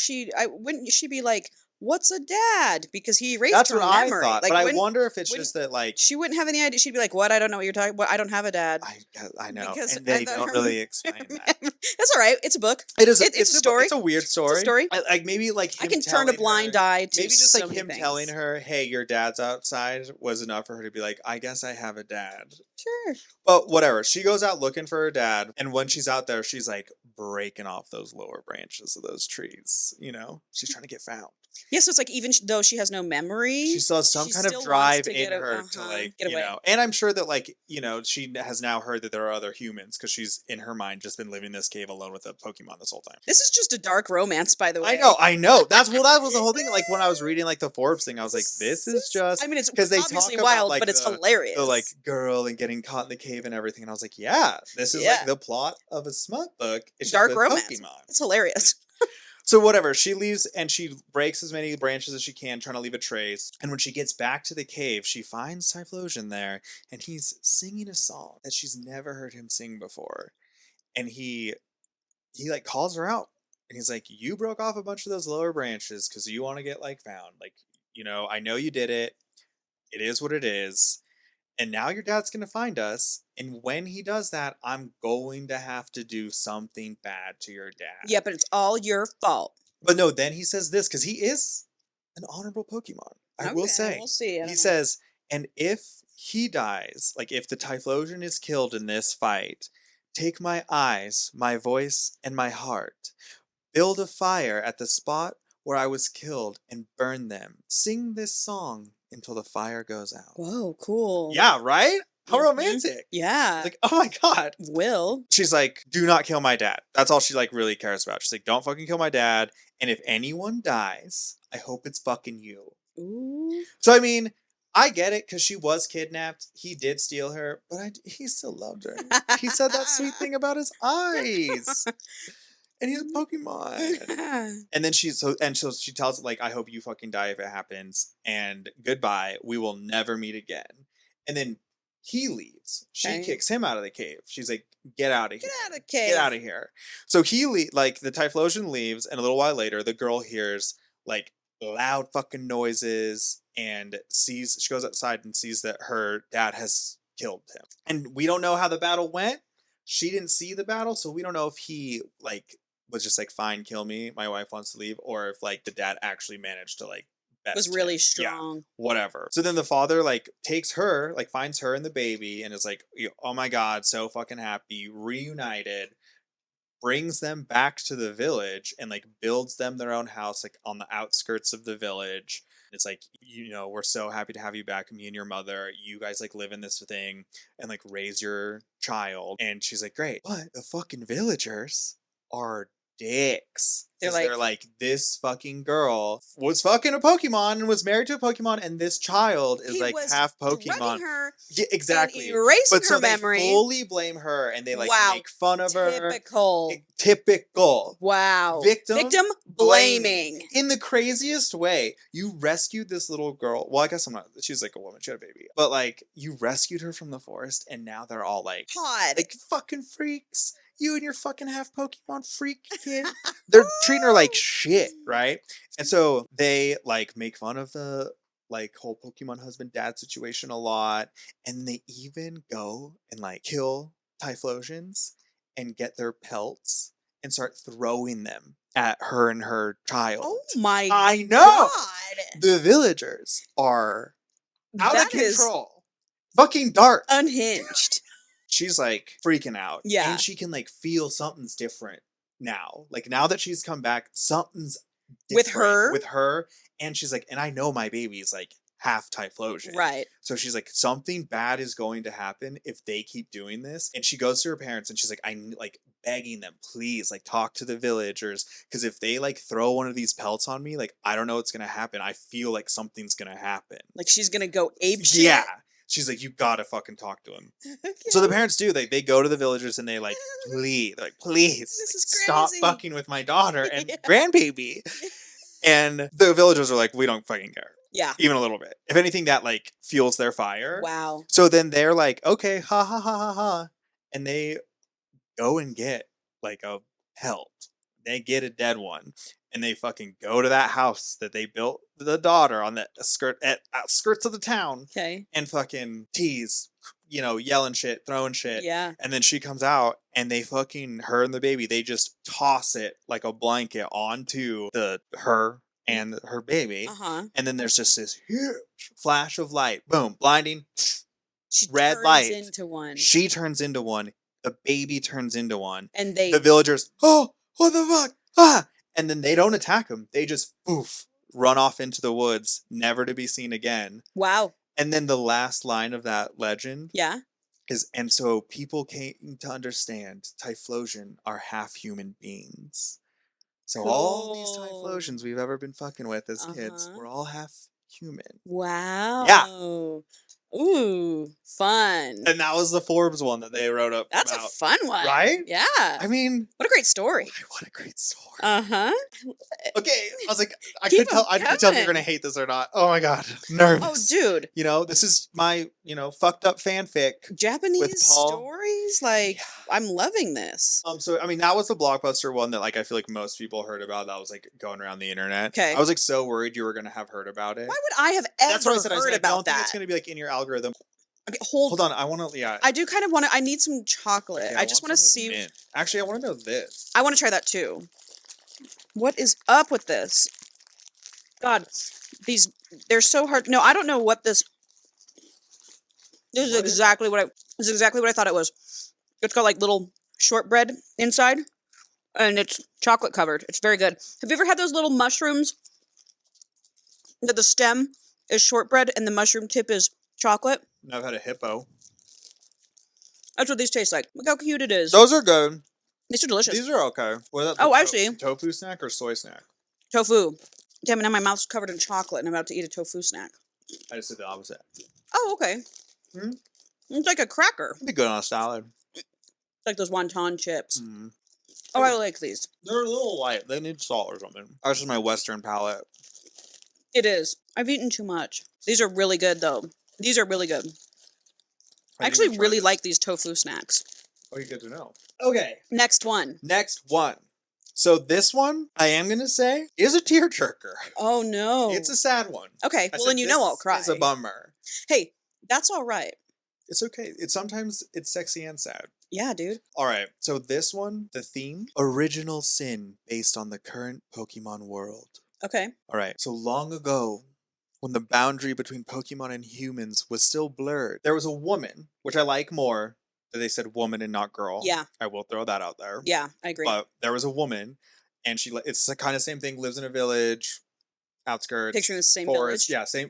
wouldn't she be like what's a dad? Because he erased That's her what I memory. thought. Like, But I when- wonder if it's when- just that, like, she wouldn't have any idea. She'd be like, what? I don't know what you're talking about. I don't have a dad. I know. Because And they I thought don't her really explain that. That's all right. It's a book. It is. It's a story. It's a weird story. story. Like maybe like I him can turn a telling blind her- eye to Maybe just so like many him things. telling her, "Hey, your dad's outside," was enough for her to be like, "I guess I have a dad." Sure. But whatever. She goes out looking for her dad, and when she's out there, she's like breaking off those lower branches of those trees. You know, she's trying to get found. Yeah, so it's like even though she has no memory, She still has some she kind of still wants drive to in get her to like, get you away. know, and I'm sure that like, you know, she has now heard that there are other humans because she's in her mind just been living in this cave alone with a Pokemon this whole time. This is just a dark romance, by the way. I know. That was the whole thing. Like when I was reading like the Forbes thing, I was like, this is just. I mean, it's 'cause they obviously talk wild, about, like, but it's the- hilarious. The like girl and getting caught in the cave and everything, and I was like, yeah, this is Yeah. like the plot of a smut book. It's Dark just with romance. Pokemon. It's hilarious. So whatever, she leaves and she breaks as many branches as she can, trying to leave a trace. And when she gets back to the cave, she finds Typhlosion there, and he's singing a song that she's never heard him sing before. And he like calls her out, and he's like, "You broke off a bunch of those lower branches because you want to get like found. Like, you know, I know you did it. It is what it is. And now your dad's gonna find us. And when he does that, I'm going to have to do something bad to your dad." Yeah, but it's all your fault. But no, then he says this because he is an honorable Pokemon. I will Okay, say. we'll see. I He don't know. says, and if he dies, like if the Typhlosion is killed in this fight, take my eyes, my voice, and my heart. Build a fire at the spot where I was killed and burn them. Sing this song until the fire goes out. Whoa, cool. Yeah, right? How Mhm. romantic. Yeah. Like, oh my God. Will. She's like, do not kill my dad. That's all she like really cares about. She's like, don't fucking kill my dad. And if anyone dies, I hope it's fucking you. Ooh. So I mean, I get it because she was kidnapped. He did steal her, but he still loved her. He said that sweet thing about his eyes, and he's a Pokemon. And then so she tells it like, I hope you fucking die if it happens, and goodbye. We will never meet again. And then he leaves. She Okay. kicks him out of the cave. She's like, get out of here. Get out of cave. Get out of here. So like the Typhlosion leaves, and a little while later, the girl hears like loud fucking noises and she goes outside and sees that her dad has killed him. And we don't know how the battle went. She didn't see the battle, so we don't know if he like was just like, fine, kill me. My wife wants to leave, or if like the dad actually managed to like Was best really him. Yeah, strong. whatever. So then the father like takes her, like finds her and the baby, and is like, oh my God, so fucking happy, reunited. Brings them back to the village and like builds them their own house like on the outskirts of the village. It's like, you know, we're so happy to have you back, me and your mother. You guys like live in this thing and like raise your child. And she's like, great. But the fucking villagers are dicks. They're like, this fucking girl was fucking a Pokemon and was married to a Pokemon, and this child is He like was half drugging Pokemon. her Yeah, exactly. and erasing But so her memory. they fully blame her, and they like Wow. make fun of her. Typical. Typical. Wow. Victim blaming. In the craziest way. You rescued this little girl. Well, I guess I'm not. She's like a woman. She had a baby. But like, you rescued her from the forest, and now they're all like, Pod. like fucking freaks. You and your fucking half Pokemon freak kid. They're treating her like shit, right? And so they like make fun of the like whole Pokemon husband dad situation a lot, and they even go and like kill Typhlosions and get their pelts and start throwing them at her and her child. Oh my I know. God. The villagers are out That of is control. Fucking dark. unhinged. She's like freaking out. Yeah. And she can like feel something's different now. Like now that she's come back, something's With different her? With her. And she's like, and I know my baby's like half Typhlosion. Right. So she's like, something bad is going to happen if they keep doing this. And she goes to her parents and she's like, I'm like begging them, please, like talk to the villagers. Because if they like throw one of these pelts on me, like I don't know what's going to happen. I feel like something's going to happen. Like she's gonna go ape shit. Yeah. She's like, you gotta fucking talk to him. So the parents do. They go to the villagers and they like, please, they're like, please, This is stop crazy. fucking with my daughter and Yeah. grandbaby. And the villagers are like, we don't fucking care. Yeah. Even a little bit. If anything, that like fuels their fire. Wow. So then they're like, okay, ha ha ha ha ha. And they go and get like a pelt. They get a dead one. and they fucking go to that house that they built the daughter on the outskirts of the town. Okay. And fucking tease, yelling shit, throwing shit. Yeah. And then she comes out and they fucking, her and the baby, they just toss it like a blanket onto her and her baby. Uh-huh. And then there's just this huge flash of light. Boom. Blinding. She red turns light. into one. She turns into one. The baby turns into one. And the villagers, oh, what the fuck? Ah! And then they don't attack them. They just poof, run off into the woods, never to be seen again. Wow. And then the last line of that legend Yeah. is, and so people came to understand Typhlosion are half human beings. So all these Typhlosions we've ever been fucking with as kids, we're all half human. Wow. Yeah. Ooh, fun. And that was the Forbes one that they wrote up. That's about. a fun one. Right? Yeah. I mean, what a great story. What a great story. Uh-huh. Okay, I was like, I could tell if you're gonna hate this or not. Oh my god, nervous. Oh, dude. This is my, fucked up fanfic. Japanese stories, like I'm loving this. So I mean, that was the blockbuster one that I feel like most people heard about. That was going around the internet. Okay. I was so worried you were gonna have heard about it. Why would I have ever That's what I said. heard I about don't think it's gonna be in your algorithm. Okay, hold on. I want to. Yeah. I do kind of want to. I need some chocolate. Okay, I just want to see. Mint. Actually, I want to know this. I want to try that too. What is up with this? God, they're so hard. No, I don't know what this. This is exactly what I thought it was. It's got little shortbread inside, and it's chocolate covered. It's very good. Have you ever had those little mushrooms? That the stem is shortbread and the mushroom tip is chocolate. No, I've had a hippo. That's what these taste like. Look how cute it is. Those are good. These are delicious. These are okay. I see. Tofu snack or soy snack? Tofu. Damn it, now my mouth's covered in chocolate and I'm about to eat a tofu snack. I just did the opposite. Oh, okay. It's like a cracker. It'd be good on a salad. It's like those wonton chips. Oh, I like these. They're a little light. They need salt or something. That's just my Western palate. It is. I've eaten too much. These are really good, though. These are really good. I actually really like these tofu snacks. Oh, you good to know. Okay. Next one. So this one, I am going to say, is a tearjerker. Oh, no. It's a sad one. Okay. Well, then I'll cry. It's a bummer. Hey, that's all right. It's okay. Sometimes it's sexy and sad. Yeah, dude. All right. So this one, the theme, original sin based on the current Pokemon world. Okay. All right. So long ago, when the boundary between Pokemon and humans was still blurred, there was a woman, which I like more that they said woman and not girl. Yeah. I will throw that out there. Yeah, I agree. But there was a woman, and it's the kind of same thing, lives in a village, outskirts. Picturing the same forest. village. Yeah, same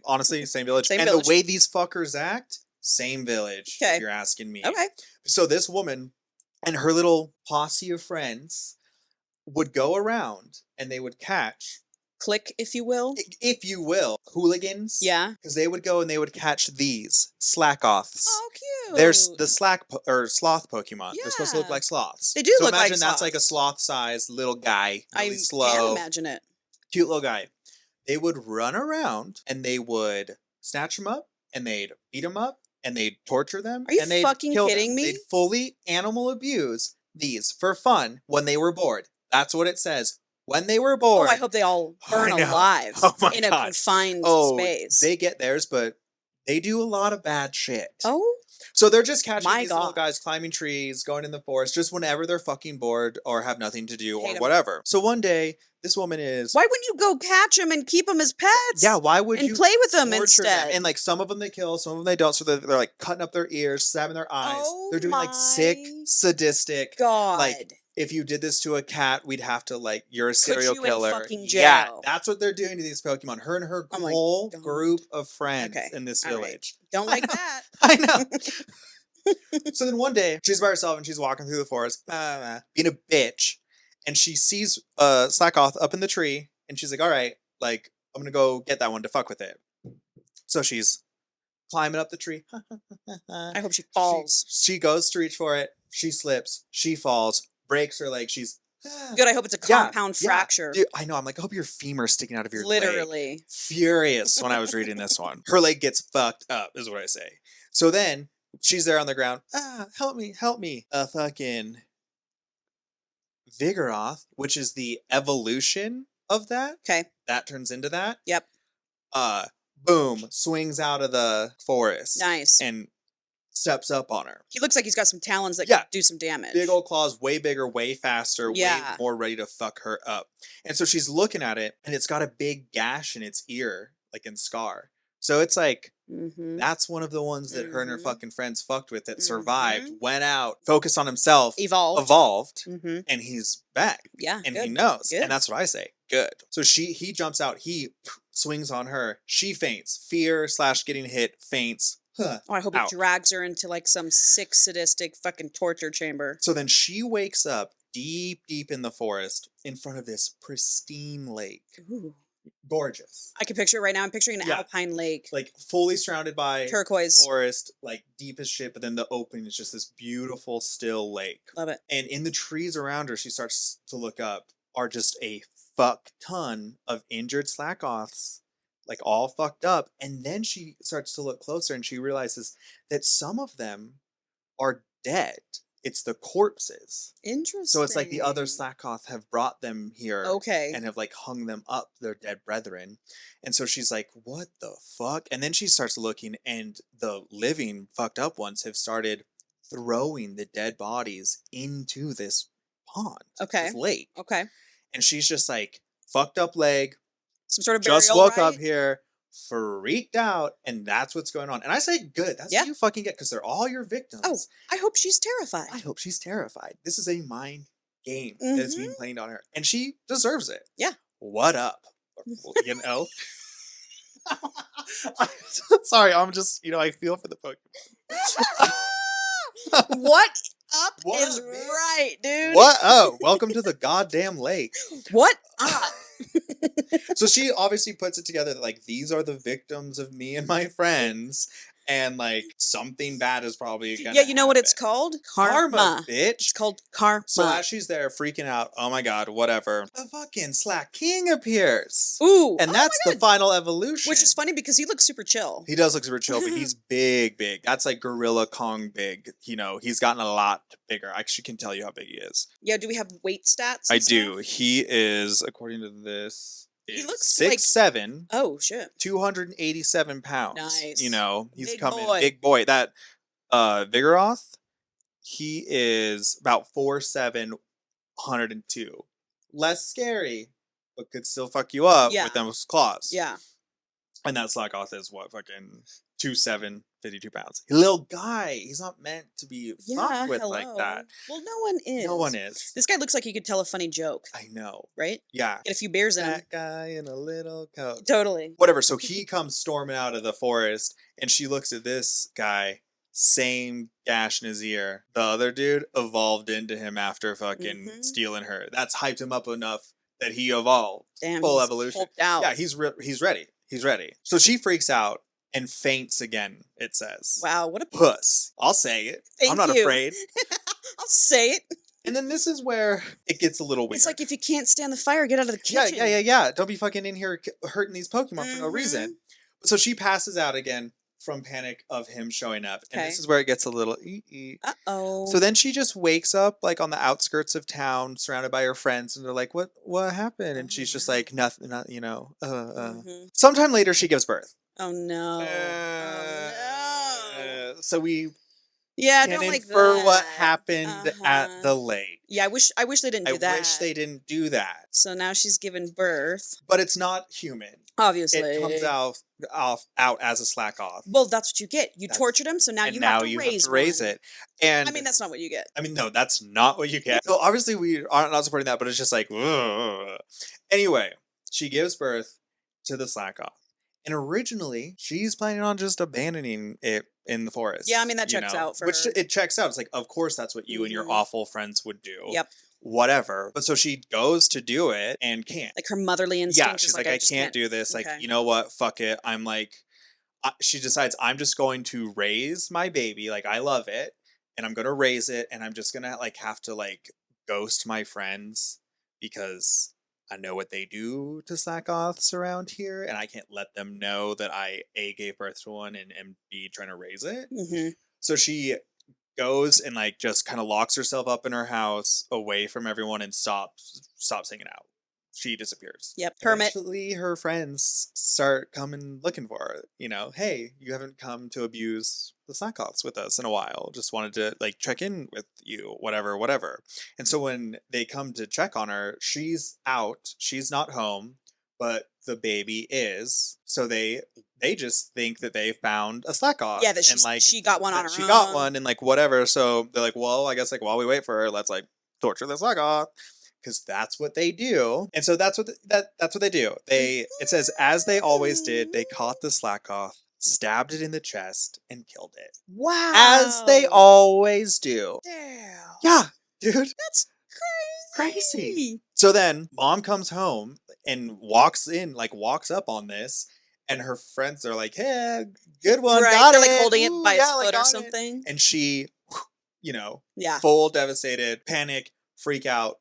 village. Same and village. The way these fuckers act, same village, if you're asking me. Okay. So this woman and her little posse of friends would go around and they would catch, click, if you will, hooligans. Yeah. Because they would go and they would catch these slackoffs. Oh, cute. There's the sloth Pokemon. Yeah. They're supposed to look like sloths. They do look like imagine that's sloths. like a sloth-sized little guy, really slow. I can imagine it. Cute little guy. They would run around and they would snatch them up and they'd beat them up and they'd torture them. Are you and they'd fucking kill kidding them. me? They'd fully animal abuse these for fun when they were bored. That's what it says. When they were bored. Oh, I hope they all burn alive in a confined space. They get theirs, but they do a lot of bad shit. Oh? So they're just catching these little guys climbing trees, going in the forest, just whenever they're fucking bored or have nothing to do or whatever. So one day, this woman is... Why wouldn't you go catch them and keep them as pets? Yeah, why would you... And play with them torture instead. them? And some of them they kill, some of them they don't. So they're cutting up their ears, stabbing their eyes. They're doing sick, sadistic... God. If you did this to a cat, we'd have to you're a serial Put you killer. in fucking jail. Yeah, that's what they're doing to these Pokemon. Her and her whole group of friends in this village. Right. Don't like that. I know. So then one day, she's by herself and she's walking through the forest, being a bitch, and she sees Slackoth up in the tree, and she's like, all right, I'm gonna go get that one to fuck with it. So she's climbing up the tree. I hope she falls. She goes to reach for it. She slips. She falls. Breaks her leg. She's good. I hope it's a compound fracture. Dude, I know. I'm like, I hope your femur's sticking out of your literally leg. Furious when I was reading this one. Her leg gets fucked up, is what I say. So then she's there on the ground. Help me. Fucking Vigoroth, which is the evolution of that. Okay. That turns into that. Yep. Boom, swings out of the forest. Nice. And steps up on her. He looks like he's got some talons that can do some damage. Big old claws, way bigger, way faster, way more ready to fuck her up. And so she's looking at it, and it's got a big gash in its ear, like in Scar. So it's like, that's one of the ones that her and her fucking friends fucked with that survived, went out, focused on himself, evolved, and he's back. Yeah, and he knows. And that's what I say. Good. So he jumps out, he swings on her, she faints. Fear/getting hit, faints. Oh, I hope it drags her into like some sick, sadistic fucking torture chamber. So then she wakes up deep in the forest in front of this pristine lake. Ooh. Gorgeous. I can picture it right now. I'm picturing an alpine lake. Like fully surrounded by turquoise forest, like deep as shit, but then the opening is just this beautiful, still lake. Love it. And in the trees around her, she starts to look up, are just a fuck ton of injured slack-offs. Like all fucked up. And then she starts to look closer and she realizes that some of them are dead. It's the corpses. Interesting. So it's like the other Slackoth have brought them here. Okay. And have like hung them up, their dead brethren. And so she's like, what the fuck? And then she starts looking and the living fucked up ones have started throwing the dead bodies into this pond. Okay. This lake. Okay. And she's just like, fucked up leg. Some sort of burial, just woke up here, freaked out, and that's what's going on. And I say, good. That's what you fucking get, because they're all your victims. Oh, I hope she's terrified. I hope she's terrified. This is a mind game that's being played on her, and she deserves it. Yeah. What up? You know? Sorry, I'm just, I feel for the Pokemon. What up is right, dude. What? Oh, welcome to the goddamn lake. What up? So she obviously puts it together that like these are the victims of me and my friends, and like something bad is probably gonna you know what it's called? Karma, bitch. It's called karma. So as she's there freaking out, oh my god, whatever, the fucking Slack King appears. Ooh, and that's the final evolution. Which is funny because he looks super chill. He does look super chill, but he's big. That's like Gorilla Kong big. He's gotten a lot bigger. I actually can tell you how big he is. Yeah, do we have weight stats? I do. He is, according to this, he looks 6'7". Oh shit. 287 pounds. Nice. He's big coming boy. big boy. That Vigoroth, he is about 4'7", 102. Less scary, but could still fuck you up with those claws. Yeah. And that Slackoth is what, fucking 2'7", 52 pounds. Little guy. He's not meant to be fucked with like that. Well, no one is. No one is. This guy looks like he could tell a funny joke. I know. Right? Yeah. Get a few beers in him. That guy in a little coat. Totally. Whatever. So he comes storming out of the forest, and she looks at this guy, same gash in his ear. The other dude evolved into him after fucking stealing her. That's hyped him up enough that he evolved. Damn, full evolution. Out. Yeah, he's ready. He's ready. So she freaks out and faints again, it says. Wow, what a puss. I'll say it. I'm not afraid. I'll say it. And then this is where it gets a little weird. It's like if you can't stand the fire, get out of the kitchen. Yeah. Don't be fucking in here hurting these Pokemon for no reason. So she passes out again from panic of him showing up. And this is where it gets a little Uh-oh. So then she just wakes up like on the outskirts of town, surrounded by her friends, and they're like, what happened? And she's just like, nothing, Sometime later she gives birth. Oh no. So we can don't infer like what happened at the lake. Yeah, I wish they didn't do that. I wish they didn't do that. So now she's given birth. But it's not human. Obviously. It comes out as a Slackoth. Well, that's what you get. You tortured him, so now you have to raise it. And I mean, that's not what you get. I mean, no, that's not what you get. So obviously we are not supporting that, but it's just like, ugh. Anyway, she gives birth to the Slackoth. And originally, she's planning on just abandoning it in the forest. Yeah, I mean, that checks out for her. It checks out. It's like, of course, that's what you and your awful friends would do. Yep. Whatever. But so she goes to do it and can't. Like her motherly instinct. Yeah, she's like, I can't do this. Like, you know what? Fuck it. I'm like, she decides I'm just going to raise my baby. Like, I love it. And I'm going to raise it. And I'm just going to like have to like ghost my friends because I know what they do to Slackoths around here, and I can't let them know that I A, gave birth to one, and B, trying to raise it. So she goes and like just kind of locks herself up in her house away from everyone and stops hanging out. she disappears. Yep. Hermit. Eventually, her friends start coming looking for her. You know, hey, you haven't come to abuse the Slackoths with us in a while. Just wanted to like check in with you, whatever. And so when they come to check on her, she's out. She's not home, but the baby is. So they just think that they found a Slackoth. Yeah, that and like she got one on her she own. got one and like whatever. So they're like, well, I guess like while we wait for her, let's like torture the Slackoth. Because that's what they do, and so that's what that's what they do. It says as they always did, they caught the Slackoth, stabbed it in the chest, and killed it. Wow. As they always do. Damn. Yeah, dude, That's crazy. So then, mom comes home and walks up on this, and her friends are like, "Hey, good one, Right, got they're it." like holding Ooh, it by its like, foot or got it. something. And she, Yeah. full devastated, panic, freak out.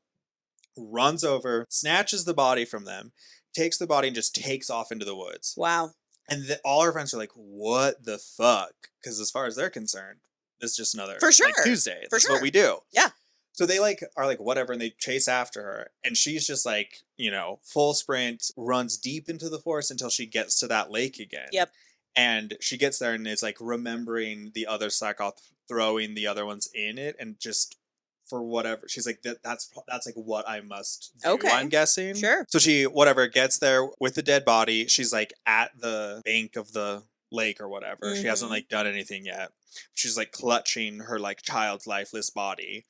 Runs over, snatches the body from them, takes the body and just takes off into the woods. Wow. And all her friends are like, what the fuck? Because as far as they're concerned, this is just another For sure. like, Tuesday. For That's sure. what we do. Yeah. So they are like, whatever, and they chase after her. And she's just like, full sprint, runs deep into the forest until she gets to that lake again. Yep. And she gets there and is like remembering the other Slackoth throwing the other ones in it and just for whatever. She's like, that's like what I must do, Okay. I'm guessing. Sure. So she, gets there with the dead body. She's like at the bank of the lake or whatever. Mm-hmm. She hasn't like done anything yet. She's like clutching her like child's lifeless body.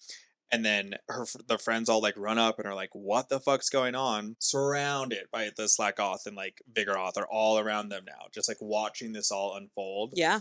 And then the friends all like run up and are like, what the fuck's going on? Surrounded by the Slackoth and like Vigoroth are all around them now, just like watching this all unfold. Yeah.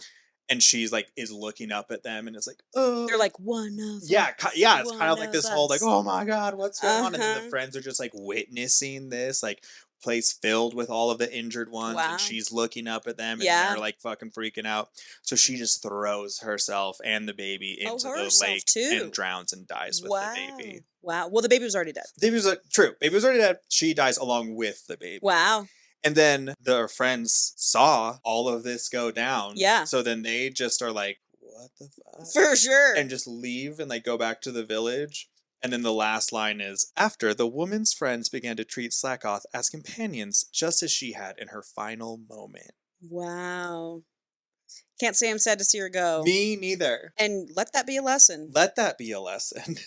And she's like, is looking up at them and is like, oh. They're like, one of Yeah, us, yeah, it's kind of like one this of whole like, us. oh my god, what's going on? And then the Uh-huh. friends are just like witnessing this, like place filled with all of the injured ones, Wow. and she's looking up at them, and Yeah. they're like fucking freaking out. So she just throws herself and the baby into the herself lake too. and drowns and dies with Wow. the baby. Wow. Well, the baby was already dead. The baby was true. Baby was already dead. She dies along with the baby. Wow. And then their friends saw all of this go down. Yeah. So then they just are like, what the fuck? For sure. And just leave and like go back to the village. And then the last line is, after the woman's friends began to treat Slackoth as companions, just as she had in her final moment. Wow. Can't say I'm sad to see her go. Me neither. And let that be a lesson. Let that be a lesson.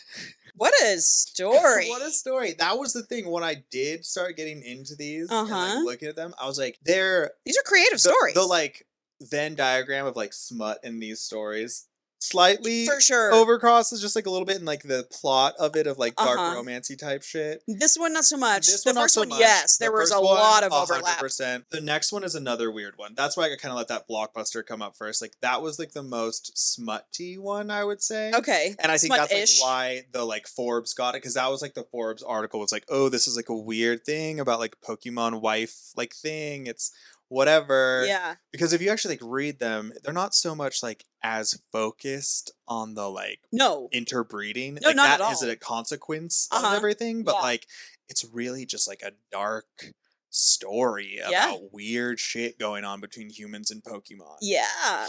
What a story. What a story. That was the thing. When I did start getting into these and Uh-huh. like looking at them, I was like, These are creative the, stories. the like Venn diagram of like smut in these stories slightly For sure. overcrosses just like a little bit in like the plot of it of like dark Uh-huh. romancy type shit. This one, not so much. This The one not first so one, much. yes. The There was first a one, lot of overlap. 100%. The next one is another weird one. That's why I kind of let that blockbuster come up first. Like that was like the most smutty one, I would say. Okay. And I think that's Smut-ish. like why the like Forbes got it, because that was like the Forbes article was like, oh, this is like a weird thing about like Pokemon wife like thing. It's whatever. Yeah. Because if you actually like read them, they're not so much like as focused on the like No. interbreeding. No, like not that at is all. a consequence Uh-huh. of everything, but Yeah. like it's really just like a dark story Yeah. about weird shit going on between humans and Pokemon. Yeah.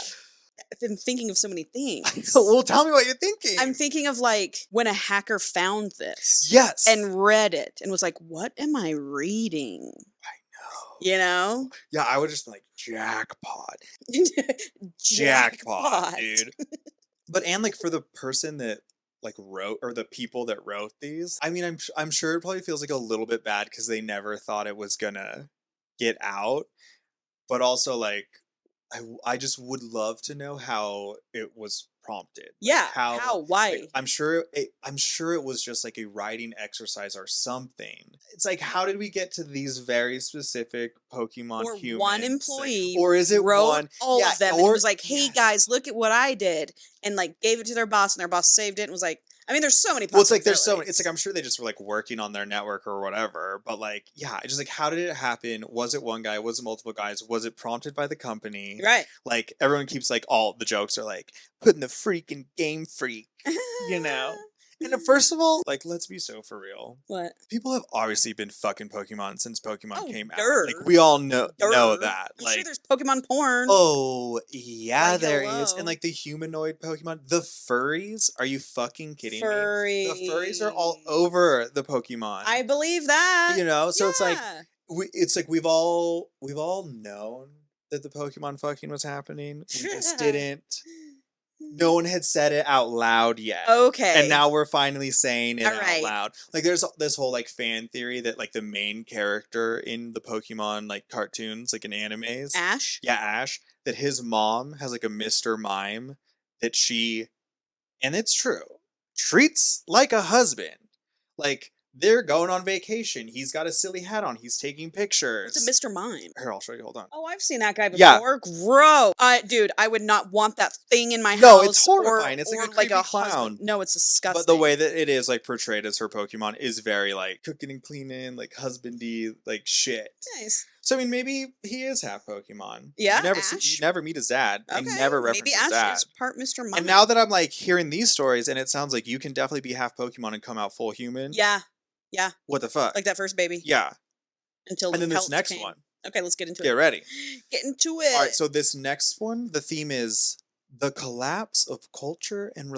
I've been thinking of so many things. Well, tell me what you're thinking. I'm thinking of like when a hacker found this. Yes. And read it and was like, what am I reading? You know? Yeah, I would just be like, jackpot. Jackpot, dude. But and like for the person that like wrote, or the people that wrote these, I mean, I'm sure it probably feels like a little bit bad because they never thought it was gonna get out. But also like I just would love to know how it was prompted. Like, Yeah. How? How? Why? Like, I'm sure it was just like a writing exercise or something. It's like, how did we get to these very specific Pokemon or humans? one employee or is it wrote one? all Yeah, of them and or- was like, hey yes. guys, look at what I did, and like gave it to their boss, and their boss saved it and was like, I mean, there's so many Well, it's like there's so many. possibilities. It's like I'm sure they just were like working on their network or whatever. But like, yeah, it's just like, how did it happen? Was it one guy? Was it multiple guys? Was it prompted by the company? Right. Like everyone keeps like all the jokes are like putting the freaking Game Freak, you know. And first of all, like, let's be so for real. What? People have obviously been fucking Pokemon since Pokemon came out. Durr. Like, we all know Durr. that. I'm like, sure there's Pokemon porn. oh, yeah, Like, there is. hello. And, like, the humanoid Pokemon. The furries? Are you fucking kidding me? The furries are all over the Pokemon. I believe that. You know? So it's like, Yeah. we've all known that the Pokemon fucking was happening. We just didn't. No one had said it out loud yet. Okay. And now we're finally saying it All out right. loud. Like, there's this whole, like, fan theory that, like, the main character in the Pokemon, like, cartoons, like, in animes. Ash? Yeah, Ash. That his mom has, like, a Mr. Mime that she, and it's true, treats like a husband. Like, they're going on vacation. He's got a silly hat on. He's taking pictures. It's a Mr. Mime. Here, I'll show you. Hold on. Oh, I've seen that guy before. Yeah. Gross. Dude, I would not want that thing in my house. No, it's horrifying. It's like a creepy clown. Husband. No, it's disgusting. But the way that it is, like, portrayed as her Pokemon is very, like, cooking and cleaning, like, husbandy, like, shit. Nice. So, I mean, maybe he is half Pokemon. Yeah, you never meet his dad. Okay. They never reference Maybe his Ash dad. is part Mr. Mime. And now that I'm, like, hearing these stories, and it sounds like you can definitely be half Pokemon and come out full human. Yeah. Yeah. What the fuck? Like that first baby. Yeah. Until And then this pellets next came. one. Okay, let's get into Get it. ready. Get into it. All right, so this next one, the theme is the collapse of culture and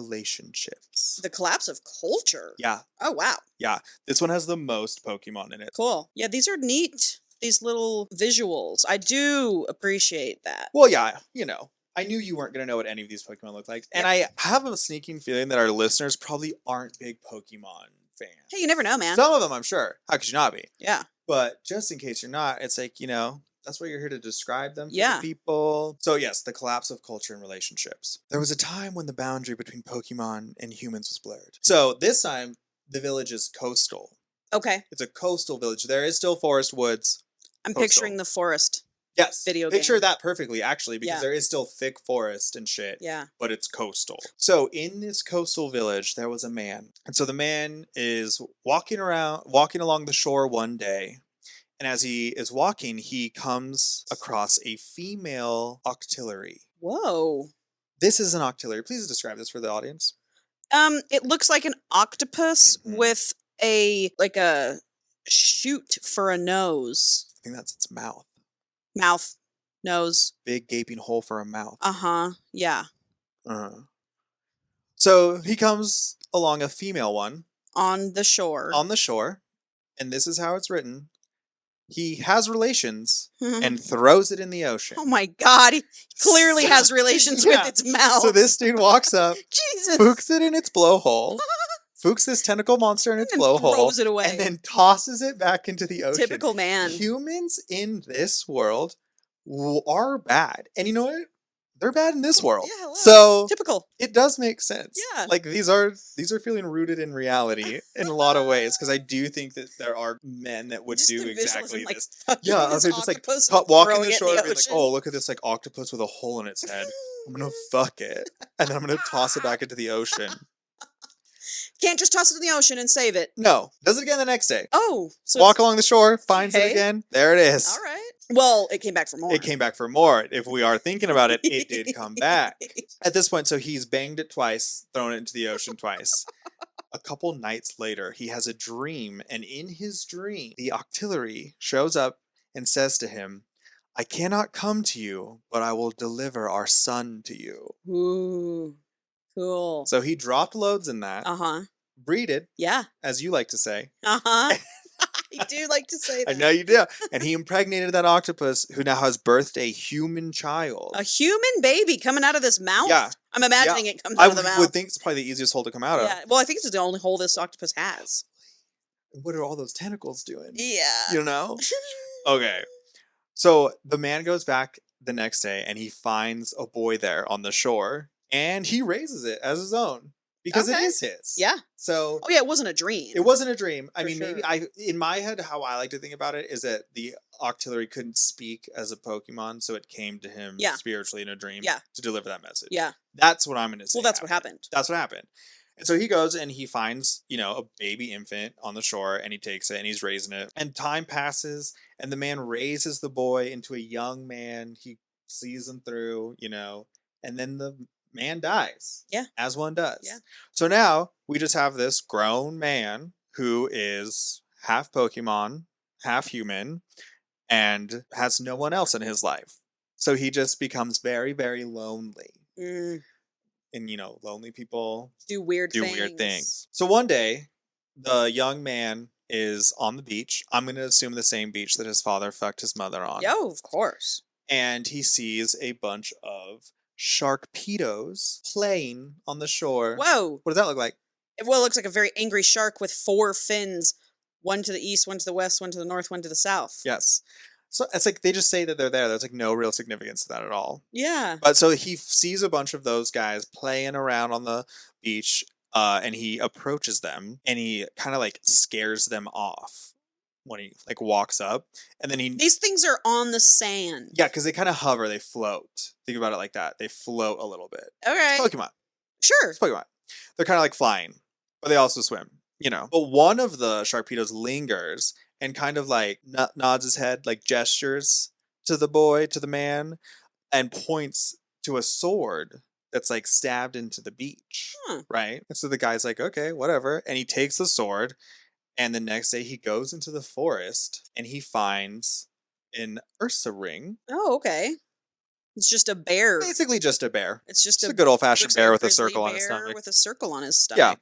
relationships. The collapse of culture. Yeah. Oh, wow. Yeah. This one has the most Pokemon in it. Cool. Yeah, these are neat. These little visuals. I do appreciate that. Well, yeah, you know, I knew you weren't going to know what any of these Pokemon look like. And I have a sneaking feeling that our listeners probably aren't big Pokemon fans. Hey, you never know, man. Some of them, I'm sure. How could you not be? Yeah. But just in case you're not, it's like, you know, that's why you're here to describe them to Yeah. the people. So yes, the collapse of culture and relationships. There was a time when the boundary between Pokemon and humans was blurred. So this time, the village is coastal. Okay. It's a coastal village. There is still forest, woods. I'm Coastal. picturing the forest. Yes. Video Picture game. that perfectly, actually, because Yeah. there is still thick forest and shit. Yeah. But it's coastal. So in this coastal village, there was a man. And so the man is walking along the shore one day. And as he is walking, he comes across a female octillery. Whoa. This is an octillery. Please describe this for the audience. It looks like an octopus Mhm. with a chute for a nose. I think that's its mouth. Mouth. Nose. Big gaping hole for a mouth. Uh-huh. Yeah. So he comes along a female one. On the shore. On the shore. And this is how it's written. He has relations and throws it in the ocean. Oh my god, he clearly has relations Yeah. with its mouth. So this dude walks up, Jesus. fooks it in its blowhole, fooks this tentacle monster in its And then blowhole, throws it away. and then tosses it back into the ocean. Typical man. Humans in this world are bad. And you know what? They're bad in this world. Yeah, hello. So Typical. it does make sense. Yeah. Like these are feeling rooted in reality in a lot of ways, because I do think that there are men that would Just do the exactly visualism, like, this. fucking Yeah, this okay, just like octopus walking throwing the it in shore and be like, ocean. oh, look at this like octopus with a hole in its head. I'm gonna fuck it, and then I'm gonna toss it back into the ocean. Can't just toss it in the ocean and save it. No, does it again the next day. Oh. So Walk along the shore, finds it Okay. again. There it is. all right. Well, it came back for more. It came back for more. If we are thinking about it, it did come back. At this point, so he's banged it twice, thrown it into the ocean twice. A couple nights later, he has a dream, and in his dream, the octillery shows up and says to him, I cannot come to you, but I will deliver our son to you. Ooh. Cool. So he dropped loads in that, Uh-huh. breeded, Yeah. as you like to say. Uh-huh. I do like to say that. I know you do. And he impregnated that octopus, who now has birthed a human child. A human baby coming out of this mouth? Yeah. I'm imagining it comes I out of the mouth. would think it's probably the easiest hole to come out of. Yeah. Well, I think it's the only hole this octopus has. What are all those tentacles doing? Yeah. You know? Okay. So the man goes back the next day and he finds a boy there on the shore and he raises it as his own because it Okay. is his. Yeah. So Oh yeah, it wasn't a dream. it wasn't a dream. I For mean, maybe sure. in my head, how I like to think about it is that the octillery couldn't speak as a Pokemon, so it came to him Yeah. spiritually in a dream Yeah. to deliver that message. Yeah. That's what I'm going to say. Well, that's what happened. That's what happened. And so he goes and he finds, a baby infant on the shore and he takes it and he's raising it. And time passes and the man raises the boy into a young man. He sees him through, and then the man dies. Yeah. As one does. Yeah. So now we just have this grown man who is half Pokemon, half human, and has no one else in his life. So he just becomes very, very lonely. Mm. And, lonely people Do weird weird things. So one day, the young man is on the beach. I'm going to assume the same beach that his father fucked his mother on. Yo, of course. And he sees a bunch of sharkpedos playing on the shore. Whoa. What does that look like? Well, it looks like a very angry shark with 4 fins. One to the east, one to the west, one to the north, one to the south. Yes. So it's like they just say that they're there. There's like no real significance to that at all. Yeah. But so he sees a bunch of those guys playing around on the beach, and he approaches them and he kind of like scares them off when he like walks up, and then These things are on the sand. yeah, because they kind of hover, they float. Think about it like that. They float a little bit. Okay. It's Pokemon. Sure. It's Pokemon. They're kind of like flying, but they also swim. But one of the Sharpedos lingers and kind of like nods his head, like gestures to the man, and points to a sword that's like stabbed into the beach. Right? And so the guy's like, okay, whatever. And he takes the sword, and the next day he goes into the forest and he finds an Ursa ring. Oh, okay. It's just a bear. Basically just a bear. It's just a good old-fashioned looks bear like with a circle on grizzly his bear stomach. with a circle on his stomach. Yeah.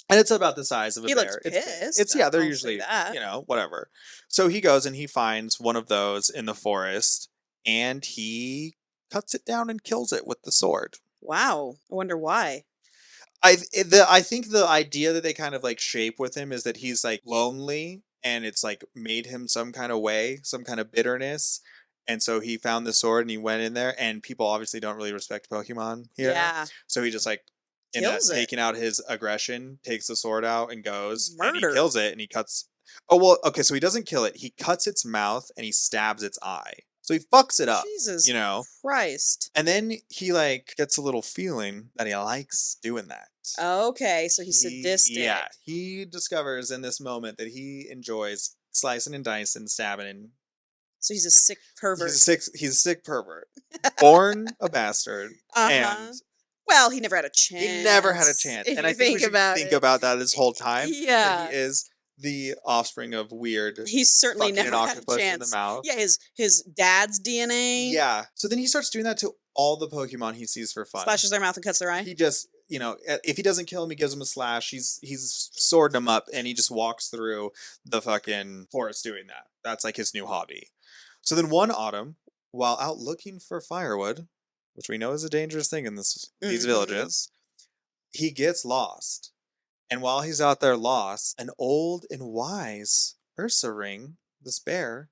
And it's about the size of a He bear. looks It's pissed. yeah, they're I'll say usually, that. whatever. So he goes and he finds one of those in the forest, and he cuts it down and kills it with the sword. Wow. I wonder why. I think the idea that they kind of like shape with him is that he's like lonely, and it's like made him some kind of way, some kind of bitterness. And so he found the sword and he went in there, and people obviously don't really respect Pokemon here. Yeah. So he just like taking out his aggression, takes the sword out and goes and he kills it, and he cuts. Oh, well, okay. So he doesn't kill it. He cuts its mouth and he stabs its eye. So he fucks it up. Jesus Christ. And then he like gets a little feeling that he likes doing that. Okay. So he's sadistic. Yeah. He discovers in this moment that he enjoys slicing and dicing, stabbing, and so he's a sick pervert. He's a sick pervert. Born a bastard. And well, he never had a chance. He never had a chance. And I think we should think about that this whole time. Yeah. He is the offspring of weird. He's certainly never had a chance. In the mouth. Yeah, his dad's DNA. Yeah. So then he starts doing that to all the Pokemon he sees for fun. Splashes their mouth and cuts their eye. He just, if he doesn't kill him, he gives him a slash. He's swording him up, and he just walks through the fucking forest doing that. That's like his new hobby. So then one autumn, while out looking for firewood, which we know is a dangerous thing in these villages, he gets lost. And while he's out there lost, an old and wise Ursa ring, this bear,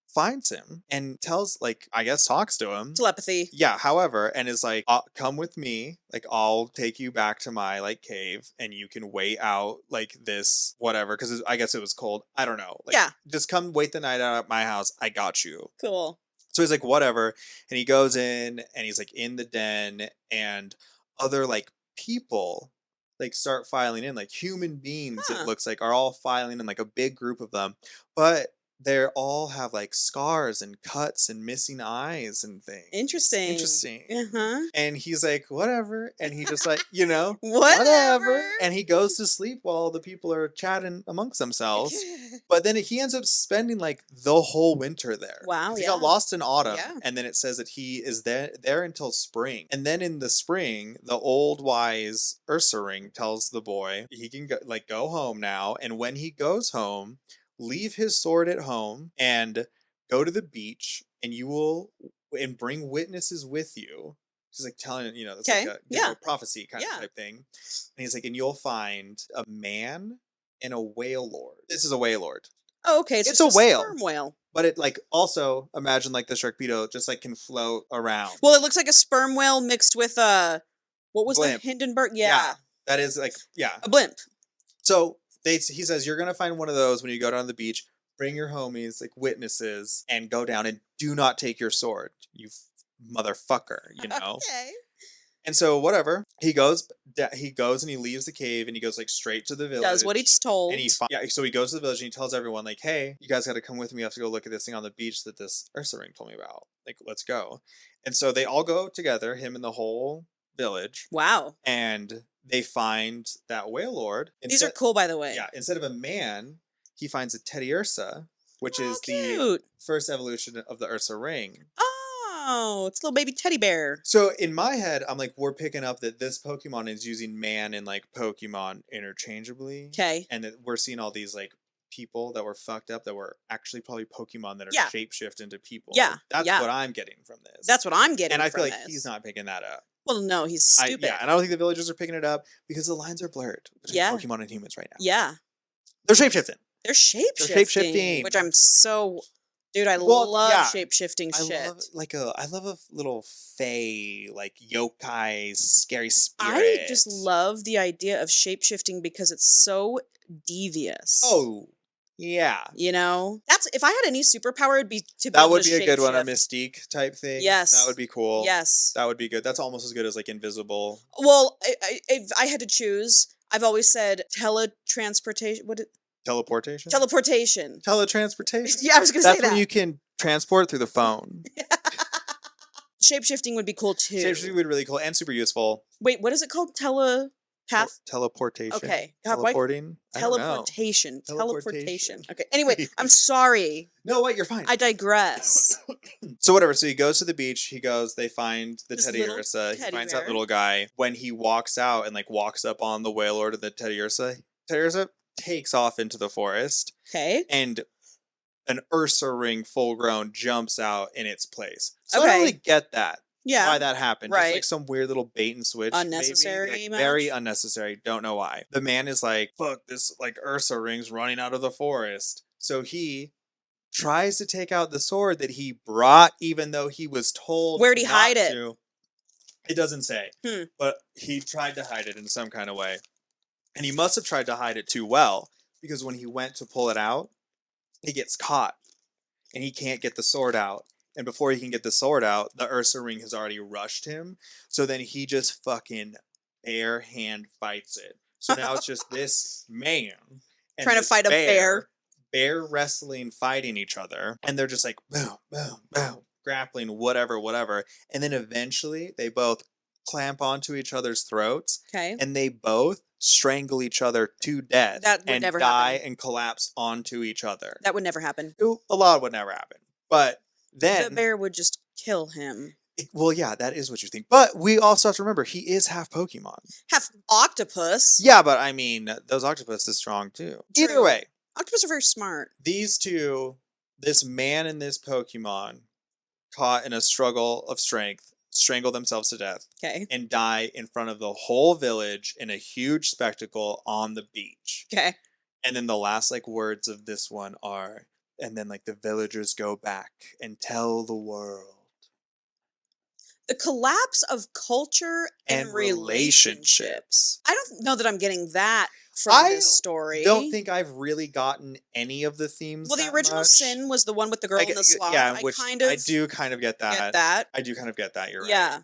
finds him and talks to him. Telepathy. Yeah, however, and is like, come with me. Like, I'll take you back to my, like, cave, and you can wait out, like, this, whatever, because I guess it was cold. I don't know. Like, just come wait the night out at my house. I got you. Cool. So he's like, whatever. And he goes in, and he's, like, in the den, and other, like, people, like, start filing in. Like, human beings, it looks like, are all filing in, like, a big group of them. But they all have like scars and cuts and missing eyes and things. Interesting. And he's like, whatever. And he just like, whatever. And he goes to sleep while the people are chatting amongst themselves. But then he ends up spending like the whole winter there. Wow. He got lost in autumn. Yeah. And then it says that he is there until spring. And then in the spring, the old wise Ursa ring tells the boy he can go home now. And when he goes home, leave his sword at home and go to the beach, and bring witnesses with you. He's like telling that's like a prophecy kind of type thing. And he's like, and you'll find a man and a whale lord. This is a whale lord. Oh, okay. It's a whale. Sperm whale. But it like also imagine like the Sharkpedo just like can float around. Well, it looks like a sperm whale mixed with what was blimp. The Hindenburg? Yeah. That is like a blimp. So he says, you're going to find one of those when you go down to the beach, bring your homies, like witnesses, and go down, and do not take your sword, you motherfucker, Okay. And so whatever, he goes and he leaves the cave, and he goes like straight to the village. Does what he's told. And so he goes to the village and he tells everyone like, hey, you guys got to come with me. I have to go look at this thing on the beach that this Ursa ring told me about. Like, let's go. And so they all go together, him and the whole village. Wow. And they find that whale lord. These are cool, by the way. Yeah, instead of a man, he finds a Teddy Ursa, which is cute. the first evolution of the Ursa ring. Oh, it's a little baby teddy bear. So in my head, I'm like, we're picking up that this Pokemon is using man and like Pokemon interchangeably. Okay. And that we're seeing all these like people that were fucked up that were actually probably Pokemon that are shapeshift into people. Yeah. That's what I'm getting from this. That's what I'm getting and I from feel like this. he's not picking that up. Well, no, he's stupid. And I don't think the villagers are picking it up because the lines are blurred between Pokemon and humans right now. Yeah. They're shapeshifting. They're shapeshifting. Which I'm so... Dude, I love shape-shifting shit. I love a little fae, like yokai, scary spirit. I just love the idea of shape-shifting because it's so devious. Oh, yeah. You know? That's if I had any superpower, it'd be to be That able would to be a good one, a shape-shift. Mystique type thing. Yes. That would be cool. Yes. That would be good. That's almost as good as like invisible. Well, if I had to choose, I've always said teletransportation. Teleportation? Teletransportation. Teletransportation. Yeah, I was going to say that. That's when you can transport through the phone. Shapeshifting would be cool too. Shapeshifting would be really cool and super useful. Wait, what is it called? Teleportation. Okay. Teleporting. Teleportation. Teleportation. Okay. Anyway, I'm sorry. No, wait, you're fine. I digress. So whatever. So he goes to the beach. They find the This Teddy little Ursa. He teddy finds bear. that little guy. When he walks out and like walks up on the whale lord of the Teddy Ursa takes off into the forest. Okay. And an Ursa ring full grown jumps out in its place. So I don't really get that. Yeah. Why that happened. Right. Just like some weird little bait and switch. Unnecessary. Maybe. Like, very unnecessary. Don't know why. The man is like, fuck, this like Ursa ring's running out of the forest. So he tries to take out the sword that he brought, even though he was told Where'd he not hide it? to. It doesn't say. But he tried to hide it in some kind of way. And he must have tried to hide it too well, because when he went to pull it out, he gets caught. And he can't get the sword out. And before he can get the sword out, the Ursa ring has already rushed him. So then he just fucking bare hand fights it. So now it's just this man and trying to fight a bear. Bear wrestling, fighting each other. And they're just like, boom, boom, boom, grappling, whatever. And then eventually they both clamp onto each other's throats. Okay. And they both strangle each other to death. That would and never die happen. and collapse onto each other. That would never happen. A lot would never happen. But then... The bear would just kill him. Well, yeah, that is what you think. But we also have to remember, he is half Pokemon. Half octopus. Yeah, but I mean, those octopus is strong too. True. Either way. Octopus are very smart. These two, this man and this Pokemon, caught in a struggle of strength, strangle themselves to death. Okay. And die in front of the whole village in a huge spectacle on the beach. Okay. And then the last like words of this one are, and then like the villagers go back and tell the world. The collapse of culture and relationships. I don't know that I'm getting that from this story. I don't think I've really gotten any of the themes. Well, the original sin was the one with the girl in the sloth. Yeah, which I do kind of get that. I do kind of get that. You're right. Yeah.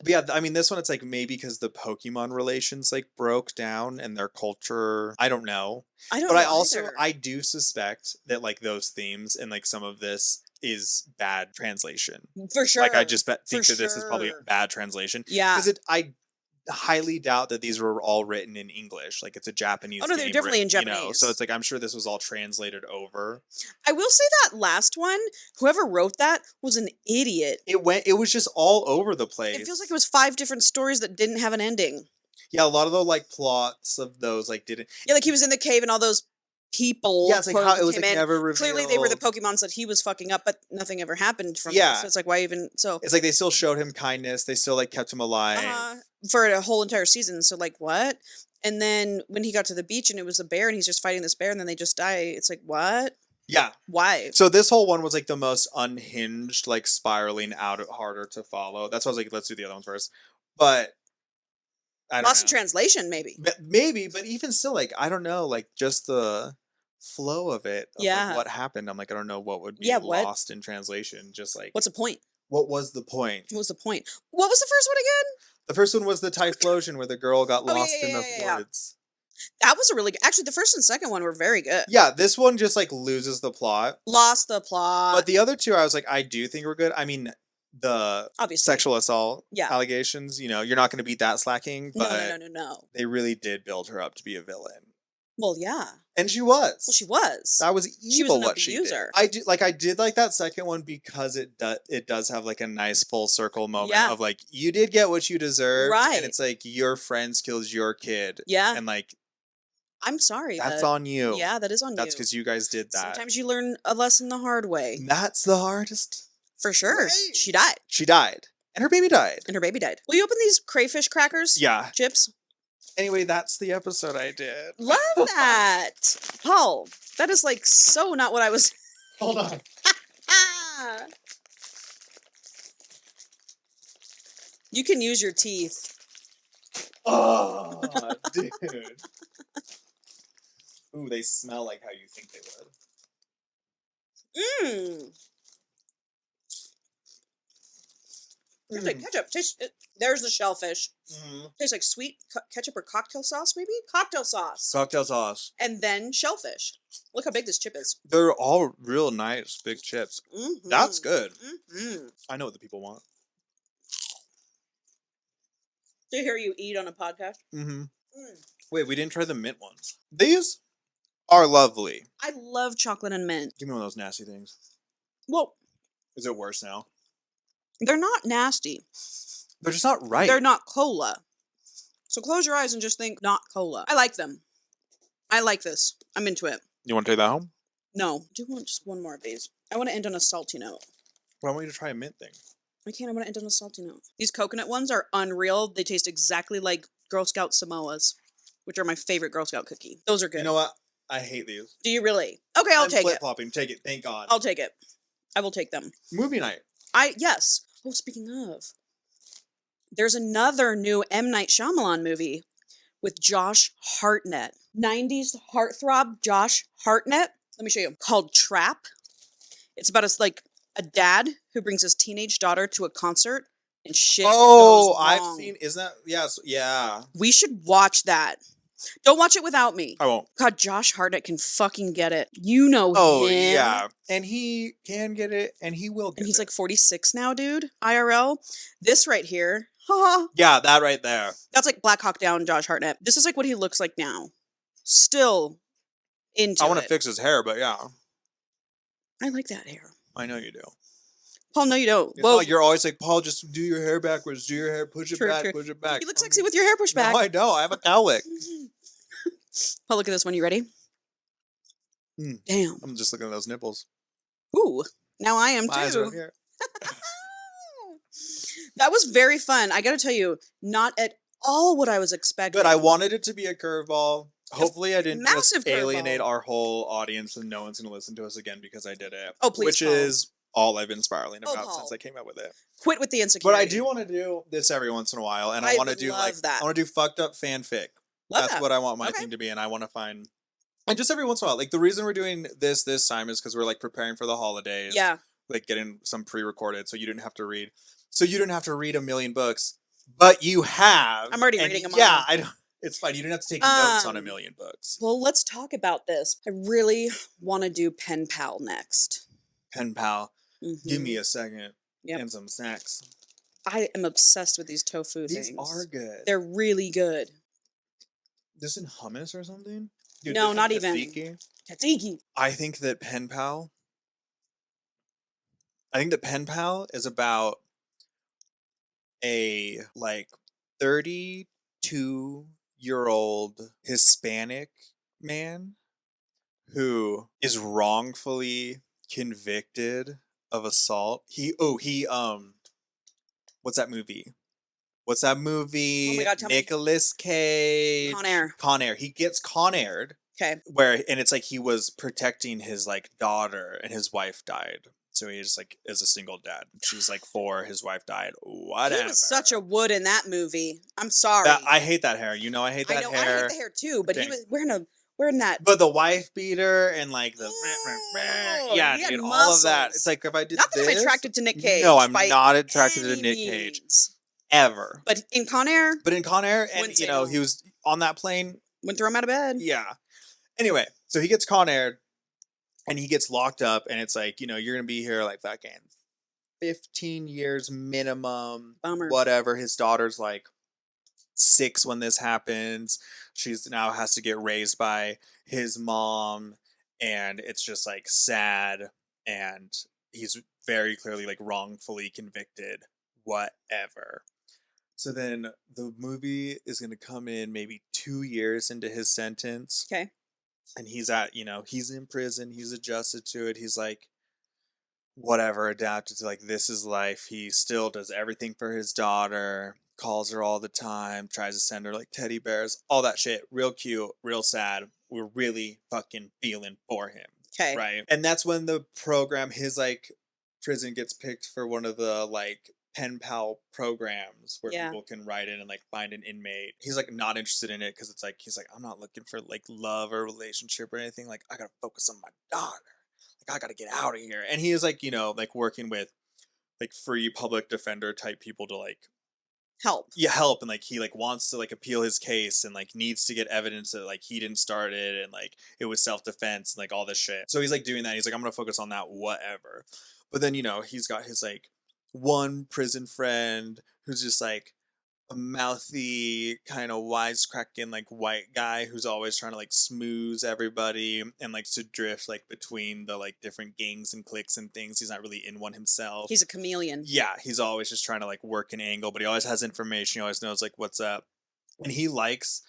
But yeah, I mean, this one, it's like maybe because the Pokemon relations like broke down and their culture. I don't know. But I do suspect that like those themes and like some of this is bad translation. For sure. Like I just think that this is probably a bad translation. Yeah. Because I highly doubt that these were all written in English. Like it's a Japanese. Oh no, they're definitely in Japanese. You know? So it's like I'm sure this was all translated over. I will say that last one, whoever wrote that was an idiot. It was just all over the place. It feels like it was 5 different stories that didn't have an ending. Yeah, a lot of the like plots of those like didn't. Yeah, like he was in the cave and all those people. Yeah, it's like how it was like never revealed. Clearly, they were the Pokemons that he was fucking up, but nothing ever happened from it. So it's like, why even? So it's like they still showed him kindness. They still like kept him alive for a whole entire season. So like, what? And then when he got to the beach and it was a bear and he's just fighting this bear and then they just die. It's like, what? Yeah. Why? So this whole one was like the most unhinged, like spiraling out, harder to follow. That's why I was like, let's do the other one first. But I don't know. Lost in translation, maybe. Maybe, but even still, like I don't know, like just the flow of it. Of, like, what happened? I'm like, I don't know what would be lost in translation. Just like, what's the point? What was the point? What was the point? What was the first one again? The first one was the Typhlosion where the girl got lost in the woods. That was a really good. Actually, the first and second one were very good. Yeah, this one just like loses the plot. Lost the plot. But the other two, I was like, I do think were good. I mean, the Obviously. sexual assault Yeah. allegations. You know, you're not going to beat that slacking, but No. they really did build her up to be a villain. Well, yeah. And she was. Well, she was. That was evil. She was an what abuser. she did. I did like that second one because it does have like a nice full circle moment of like you did get what you deserved, right? And it's like your friend kills your kid, and like I'm sorry, that's on you. Yeah, that is on you. That's because you guys did that. Sometimes you learn a lesson the hard way. And that's the hardest. For sure. Right. She died. She died, and her baby died. Will you open these crayfish crackers? Yeah. Chips. Anyway, that's the episode I did. Love that. Paul, that is like so not what I was. Hold on. You can use your teeth. Oh, dude. Ooh, they smell like how you think they would. Mmm. Tastes like ketchup. There's the shellfish. Tastes like sweet ketchup or cocktail sauce, maybe? Cocktail sauce. Cocktail sauce. And then shellfish. Look how big this chip is. They're all real nice, big chips. Mm-hmm. That's good. Mm-hmm. I know what the people want. To hear you eat on a podcast. Mm-hmm. Wait, we didn't try the mint ones. These are lovely. I love chocolate and mint. Give me one of those nasty things. Well, is it worse now? They're not nasty. They're just not right. They're not cola. So close your eyes and just think not cola. I like them. I like this. I'm into it. You want to take that home? No. I do want just one more of these. I want to end on a salty note. Why want you to try a mint thing? I can't. I want to end on a salty note. These coconut ones are unreal. They taste exactly like Girl Scout Samoas, which are my favorite Girl Scout cookie. Those are good. You know what? I hate these. Do you really? Okay, I'll take it. Flip-flopping. Take it. Thank God. I'll take it. I will take them. Movie night. Yes. Oh, speaking of, there's another new M. Night Shyamalan movie with Josh Hartnett. 90s heartthrob Josh Hartnett. Let me show you. Called Trap. It's about a dad who brings his teenage daughter to a concert and shit goes wrong. I've seen. Isn't that? Yes. Yeah. We should watch that. Don't watch it without me. I won't. God, Josh Hartnett can fucking get it. You know him. Oh, yeah. And he can get it, and he will get it. And he's like 46 now, dude. IRL. This right here. Haha. Yeah, that right there. That's like Black Hawk Down, Josh Hartnett. This is like what he looks like now. Still into it. I want to fix his hair, but yeah. I like that hair. I know you do. Paul, no, you don't. It's well, you're always like, Paul, just do your hair backwards. Do your hair, push it back, push it back. You look sexy with your hair pushed back. No, I don't. I have a cowlick. Paul, look at this one. You ready? Damn. I'm just looking at those nipples. Ooh. Now I am My eyes are up too. here. That was very fun. I got to tell you, not at all what I was expecting. But I wanted it to be a curveball. Hopefully I didn't just Massive alienate curveball. our whole audience and no one's going to listen to us again because I did it. Oh, please, Which Paul. is all I've been spiraling about Paul. since I came up with it. Quit with the insecurity. But I do want to do this every once in a while, and I want to do that. I want to do fucked up fanfic. Love That's what I want my thing to be, and I want to find. And just every once in a while, like the reason we're doing this time is because we're like preparing for the holidays. Yeah. Like getting some pre-recorded, so you didn't have to read. So you didn't have to read a million books, but you have. I'm already reading them all. Yeah, I don't. It's fine. You didn't have to take notes on a million books. Well, let's talk about this. I really want to do Pen Pal next. Pen Pal, Mm-hmm. give me a second and some snacks. I am obsessed with these tofu things. These are good. They're really good. This in hummus or something? Dude, no, not even. even. Tzatziki. I think that Pen Pal is about a like 32-year-old Hispanic man who is wrongfully convicted of assault. What's that movie? Oh my God, tell me. Nicolas Cage. Con Air. He gets Con Aired. Okay. And it's like he was protecting his like daughter and his wife died. So he just like is a single dad. She's like 4, his wife died. Whatever. He was such a wood in that movie. I'm sorry. I hate that hair. You know I hate that hair. I hate the hair too, but he was wearing that. But the wife beater and like the dude, all of that. It's like if I did not this. That I'm attracted to Nick Cage. No, I'm not attracted to Nick Cage. Ever. But in Con Air, and you know, he was on that plane. Wouldn't throw him out of bed. Yeah. Anyway, so he gets Con Aired and he gets locked up, and it's like, you know, you're gonna be here like fucking 15 years minimum. Bummer. Whatever. His daughter's like 6 when this happens. She's now has to get raised by his mom, and it's just like sad, and he's very clearly like wrongfully convicted. Whatever. So then the movie is going to come in maybe 2 years into his sentence. Okay. And he's at, he's in prison. He's adjusted to it. He's like, whatever, adapted to like, this is life. He still does everything for his daughter, calls her all the time, tries to send her like teddy bears, all that shit. Real cute, real sad. We're really fucking feeling for him. Okay. Right. And that's when the program, his like prison gets picked for one of the like pen pal programs where people can write in and like find an inmate. He's like not interested in it because it's like he's like, I'm not looking for like love or relationship or anything. Like I gotta focus on my daughter. Like I gotta get out of here. And he is like, like working with like free public defender type people to like help. Yeah, help. And like he like wants to like appeal his case and like needs to get evidence that like he didn't start it and like it was self-defense and like all this shit. So he's like doing that. He's like, I'm gonna focus on that, whatever. But then, he's got his like one prison friend who's just like a mouthy kind of wisecracking like white guy who's always trying to like smooze everybody and like to drift like between the like different gangs and cliques and things. He's not really in one himself. He's a chameleon. Yeah, he's always just trying to like work an angle, but he always has information. He always knows like what's up. And he likes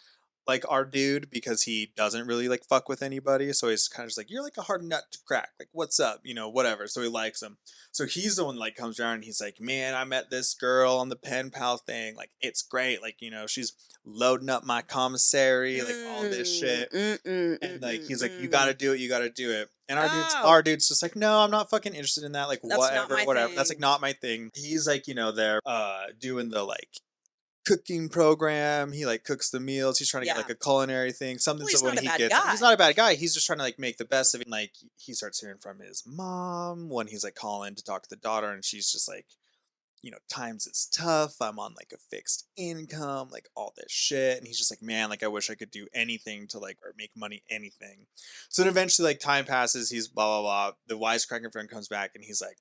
like our dude because he doesn't really like fuck with anybody. So he's kind of just like, you're like a hard nut to crack. Like, what's up? Whatever. So he likes him. So he's the one like comes around and he's like, man, I met this girl on the pen pal thing. Like, it's great. Like, she's loading up my commissary, like all this shit. And like, he's like, you gotta do it. You gotta do it. And our dude's just like, no, I'm not fucking interested in that. Like, that's whatever. Thing. That's like not my thing. He's like, they're doing the like cooking program. He like cooks the meals. He's trying to get like a culinary thing. Something so when he gets he's not a bad guy. He's just trying to like make the best of it. Like he starts hearing from his mom when he's like calling to talk to the daughter, and she's just like, times is tough. I'm on like a fixed income, like all this shit. And he's just like, man, like I wish I could do anything to like or make money, anything. So then eventually like time passes, he's blah blah blah. The wisecracking friend comes back and he's like,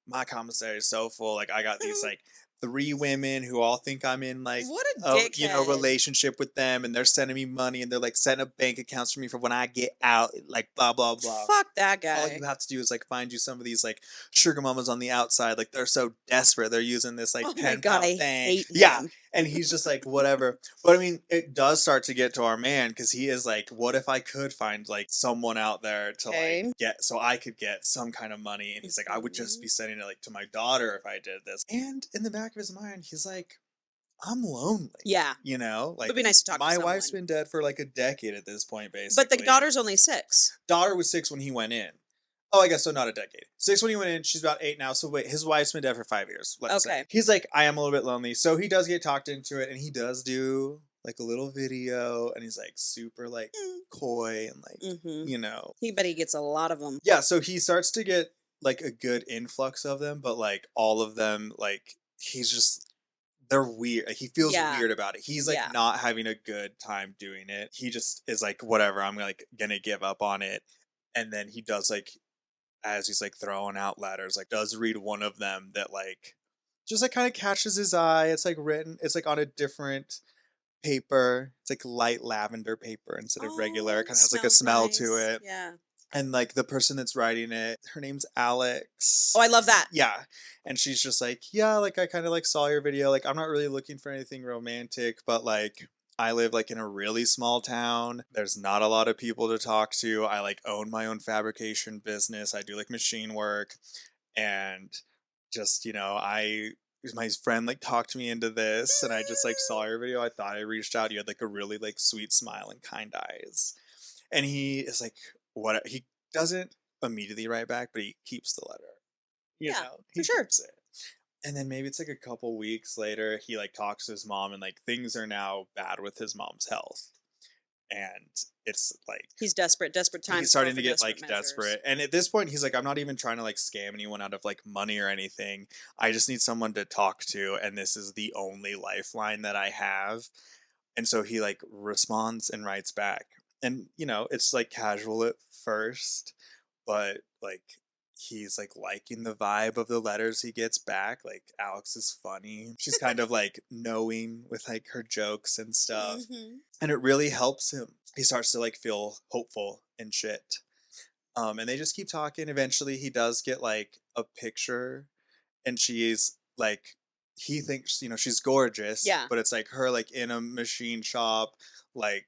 my commissary is so full. Like I got these like 3 women who all think I'm in like what a dickhead. relationship with them, and they're sending me money and they're like setting up bank accounts for me for when I get out, like blah blah blah. Fuck that guy. All you have to do is like find you some of these like sugar mamas on the outside. Like they're so desperate. They're using this like pen pal thing. Hate yeah. them. And he's just like, whatever. But I mean, it does start to get to our man because he is like, what if I could find like someone out there to like get, so I could get some kind of money. And he's like, I would just be sending it like to my daughter if I did this. And in the back of his mind, he's like, I'm lonely. Yeah. Like it'd be nice to talk to someone. My wife's been dead for like a decade at this point, basically. But the daughter's only 6. Daughter was 6 when he went in. Oh, I guess so, not a decade. 6 when he went in, she's about 8 now. So wait, his wife's been dead for 5 years. Let's say. He's like, I am a little bit lonely. So he does get talked into it, and he does do like a little video, and he's like super like coy and like, But he gets a lot of them. Yeah, so he starts to get like a good influx of them, but like all of them, like he's just, they're weird. He feels weird about it. He's like not having a good time doing it. He just is like, whatever, I'm like gonna give up on it. And then he does like, as he's like throwing out letters, like does read one of them that like just like kind of catches his eye. It's like written, it's like on a different paper. It's like light lavender paper instead of regular. It kind of has like a smell to it. Yeah. And like the person that's writing it, her name's Alex. Oh, I love that. Yeah. And she's just like, yeah, like I kind of like saw your video. Like I'm not really looking for anything romantic, but like I live like in a really small town. There's not a lot of people to talk to. I like own my own fabrication business. I do like machine work, and just, my friend like talked me into this, and I just like saw your video. I thought I reached out. You had like a really like sweet smile and kind eyes. And he is like, what? He doesn't immediately write back, but he keeps the letter. You know, he for sure. keeps it. And then maybe it's like a couple weeks later, he like talks to his mom, and like things are now bad with his mom's health. And it's like he's desperate times. He's starting to get like desperate. And at this point, he's like, I'm not even trying to like scam anyone out of like money or anything. I just need someone to talk to, and this is the only lifeline that I have. And so he like responds and writes back. And it's like casual at first, but like he's like liking the vibe of the letters he gets back. Like Alex is funny. She's kind of like knowing with like her jokes and stuff. And it really helps him. He starts to like feel hopeful and shit. And they just keep talking. Eventually he does get like a picture, and she's like, he thinks, you know, she's gorgeous. Yeah. But it's like her like in a machine shop, like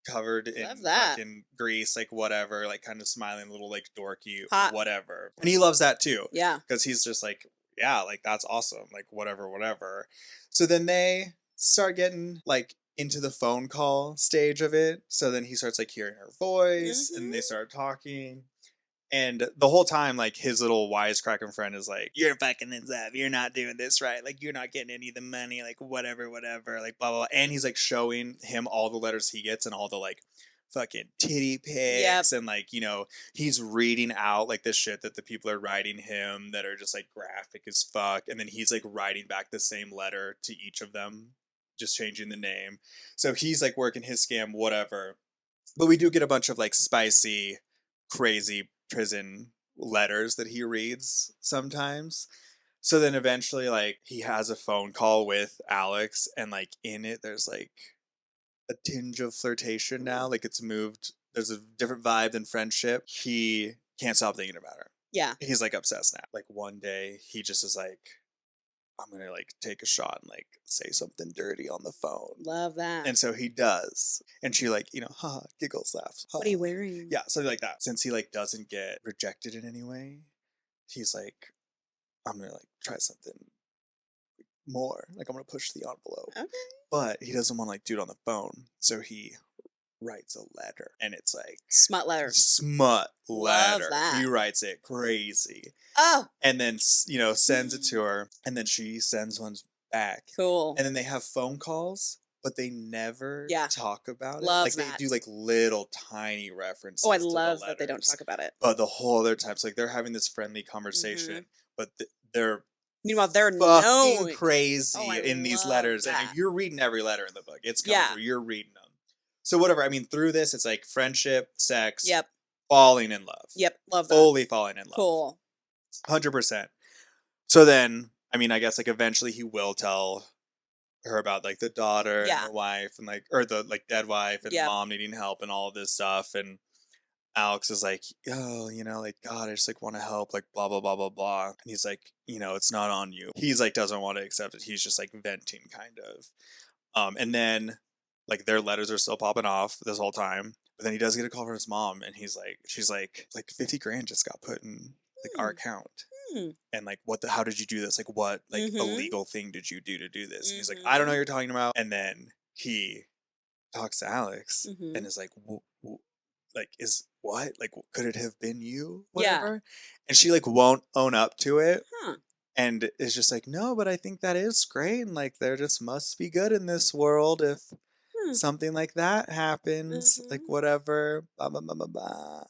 covered in fucking grease, like whatever, like kind of smiling, a little like dorky, hot, whatever. And he loves that too. Yeah. Because he's just like, yeah, like that's awesome. Like whatever. So then they start getting like into the phone call stage of it. So then he starts like hearing her voice, and they start talking. And the whole time, like, his little wisecracking friend is like, you're fucking this up. You're not doing this right. Like, you're not getting any of the money. Like, whatever. Like, blah, blah, blah. And he's, like, showing him all the letters he gets and all the, like, fucking titty pics. And, like, you know, he's reading out, like, the shit that the people are writing him that are just, like, graphic as fuck. And then he's, like, writing back the same letter to each of them, just changing the name. So he's, like, working his scam, whatever. But we do get a bunch of, like, spicy, crazy prison letters that he reads sometimes. So then eventually, like, he has a phone call with Alex, and like in it there's like a tinge of flirtation now. Like it's moved, there's a different vibe than friendship. He can't stop thinking about her. Yeah. He's like obsessed now. Like one day he just is like, I'm gonna like take a shot and like say something dirty on the phone. Love that. And so he does. And she like, you know, giggles, laughs. What are you wearing? Yeah, something like that. Since he like doesn't get rejected in any way, he's like, I'm gonna like try something more. Like I'm gonna push the envelope. Okay. But he doesn't want to like do it on the phone. So he writes a letter, and it's like smut letter. Smut letter. Love that. He writes it crazy. Oh. And then, you know, sends it to her, and then she sends one back. Cool. And then they have phone calls, but they never talk about Love it. Like that. they do like little tiny references. Oh, I to love the that they don't talk about it. But the whole other times, like they're having this friendly conversation, but they're meanwhile they're fucking crazy in these letters. That. And you're reading every letter in the book. It's coming through. You're reading them. So whatever. I mean, through this, it's like friendship, sex, falling in love. Yep, love that. Fully falling in love. Cool. 100%. So then, I mean, I guess like eventually he will tell her about like the daughter and the wife and like, or the like dead wife and mom needing help and all of this stuff. And Alex is like, oh, you know, like, God, I just like want to help, like blah, blah, blah, blah, blah. And he's like, you know, it's not on you. He's like, doesn't want to accept it. He's just like venting kind of. And then like their letters are still popping off this whole time. But then he does get a call from his mom, and he's like, she's like 50 grand just got put in like our account. And like, how did you do this? Like, what like illegal thing did you do to do this? And he's like, I don't know what you're talking about. And then he talks to Alex and is like, like, is what? Like, could it have been you? Whatever. And she like won't own up to it. And is just like, no, but I think that is great. And like, there just must be good in this world if something like that happens. Like, whatever. Blah, blah, blah, blah, blah.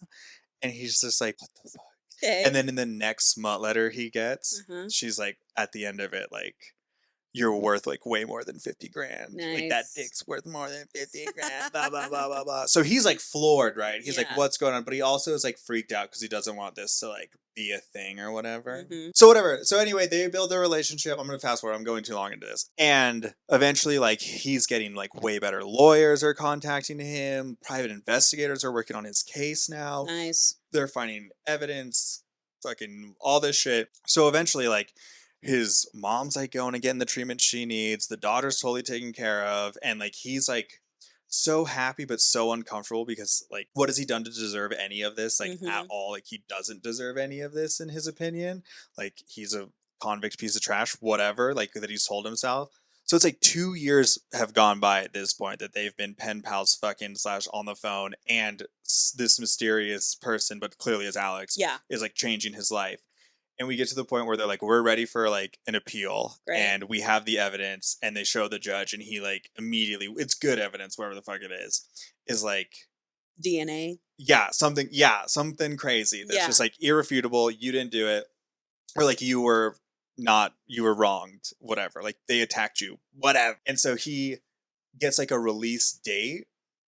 And he's just like, what the fuck? Okay. And then in the next smut letter he gets, she's like, at the end of it, like, you're worth like way more than 50 grand. Nice. Like that dick's worth more than 50 grand. Blah, blah, blah, blah, blah. So he's like floored, right? He's like, what's going on? But he also is like freaked out because he doesn't want this to like be a thing or whatever. So whatever. So anyway, they build their relationship. I'm going to fast forward. I'm going too long into this. And eventually like he's getting like way better lawyers are contacting him. Private investigators are working on his case now. Nice. They're finding evidence, fucking all this shit. So eventually like his mom's like going and getting the treatment she needs. The daughter's totally taken care of. And like, he's like so happy, but so uncomfortable because like, what has he done to deserve any of this? Like at all, like he doesn't deserve any of this in his opinion. Like he's a convict piece of trash, whatever, like that he's told himself. So it's like 2 years have gone by at this point that they've been pen pals fucking / on the phone. And this mysterious person, but clearly is Alex, is like changing his life. And we get to the point where they're like, we're ready for like an appeal and we have the evidence, and they show the judge, and he like immediately, it's good evidence, whatever the fuck it is like DNA. Something crazy. That's just like irrefutable. You didn't do it. Or like you were wronged, whatever. Like they attacked you, whatever. And so he gets like a release date.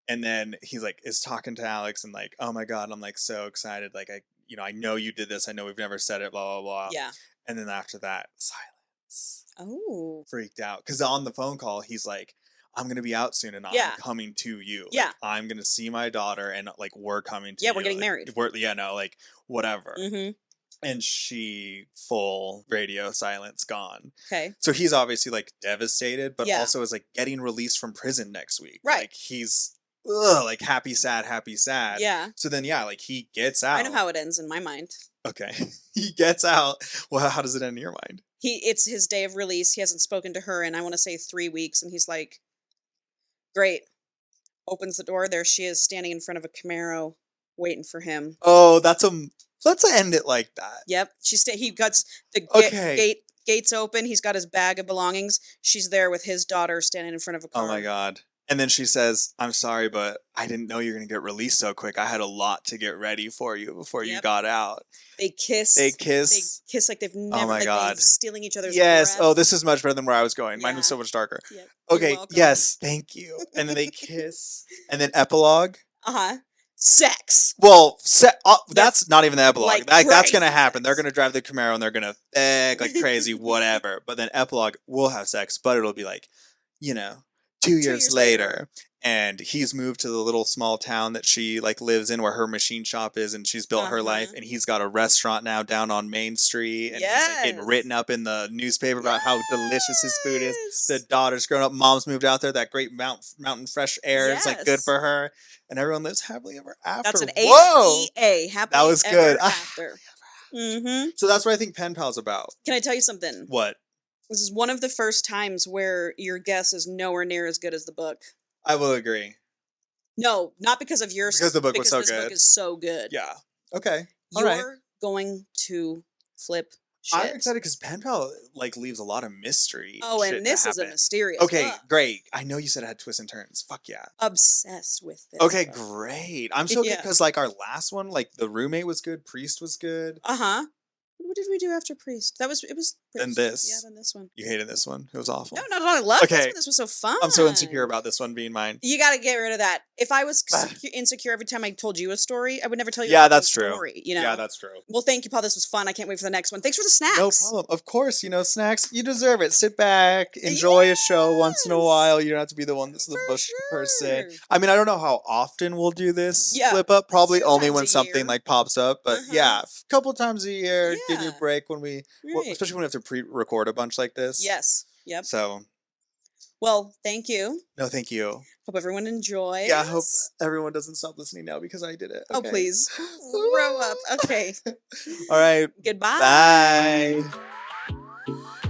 And then he's like, is talking to Alex and like, oh my God, I'm like so excited. Like you know, I know you did this. I know we've never said it, blah, blah, blah. Yeah. And then after that, silence. Oh. Freaked out. Because on the phone call, he's like, I'm going to be out soon and Yeah. I'm coming to you. Yeah. Like, I'm going to see my daughter and like, we're coming to Yeah, you. we're getting like, married. Like, whatever. Mm-hmm. And she, full radio silence, gone. Okay. So he's obviously like devastated, but Yeah. also is like getting released from prison next week. Right. Like he's like happy, sad. Yeah. So then, yeah, like he gets out. I know how it ends in my mind. Okay. He gets out. Well, how does it end in your mind? It's his day of release. He hasn't spoken to her in, I want to say, 3 weeks. And he's like, great. Opens the door. There she is standing in front of a Camaro waiting for him. Oh, let's end it like that. Yep. He guts the Okay. gates open. He's got his bag of belongings. She's there with his daughter standing in front of a car. Oh my God. And then she says, I'm sorry, but I didn't know you were going to get released so quick. I had a lot to get ready for you before you got out. They kiss. They They kiss. kiss like they've never, Oh my like God. they're stealing each other's Yes. breath. Oh, this is much better than where I was going. Mine was Yeah. so much darker. Yep. You're Okay. welcome. Yes. Thank you. And then they kiss. And then epilogue. Uh-huh. Sex. Well, that's not even the epilogue. Like That's going to crazy happen. They're sex. going to drive the Camaro and they're going to beg like crazy, whatever. But then epilogue, we'll have sex, but it'll be like, you know, 2 years later. And he's moved to the little small town that she like lives in where her machine shop is and she's built her life. And he's got a restaurant now down on Main Street. And he's like, getting written up in the newspaper about how delicious his food is. The daughter's grown up. Mom's moved out there. That great mountain fresh air is like good for her. And everyone lives happily ever after. That's an Whoa! AEA. Happily That was ever good. After. Mm-hmm. So that's what I think Pen Pal's about. Can I tell you something? What? This is one of the first times where your guess is nowhere near as good as the book. I will agree. No, not because of yours. Because the book was so this good. book is so good. Yeah. Okay. You're going to flip shit. I'm excited because Pen Pal like leaves a lot of mystery. Oh, shit and this to is a happen. mysterious Okay, book. great. I know you said it had twists and turns. Fuck yeah. Obsessed with this. Okay, book. great. I'm so good because like our last one, like the roommate was good, Priest was good. Uh-huh. What did we do after Priest? It was Priest. Then this. Yeah, then this one. You hated this one. It was awful. No, not at all. I love this Okay. one. This was so fun. I'm so insecure about this one being mine. You got to get rid of that. If I was insecure every time I told you a story, I would never tell you Yeah, a that's true. story. You know? Yeah, that's true. Well, thank you, Paul. This was fun. I can't wait for the next one. Thanks for the snacks. No problem. Of course, you know, snacks, you deserve it. Sit back, enjoy a show once in a while. You don't have to be the one that's the bush person. I mean, I don't know how often we'll do this flip up. Probably only when something like pops up. But yeah, a couple times a year, give you a break when we, especially when we have to pre-record a bunch like this. Yes. Yep. So. Well, thank you. No, thank you. Hope everyone enjoys. Yeah, I hope everyone doesn't stop listening now because I did it. Okay. Oh, please. Grow up. Okay. All right. Goodbye. Bye.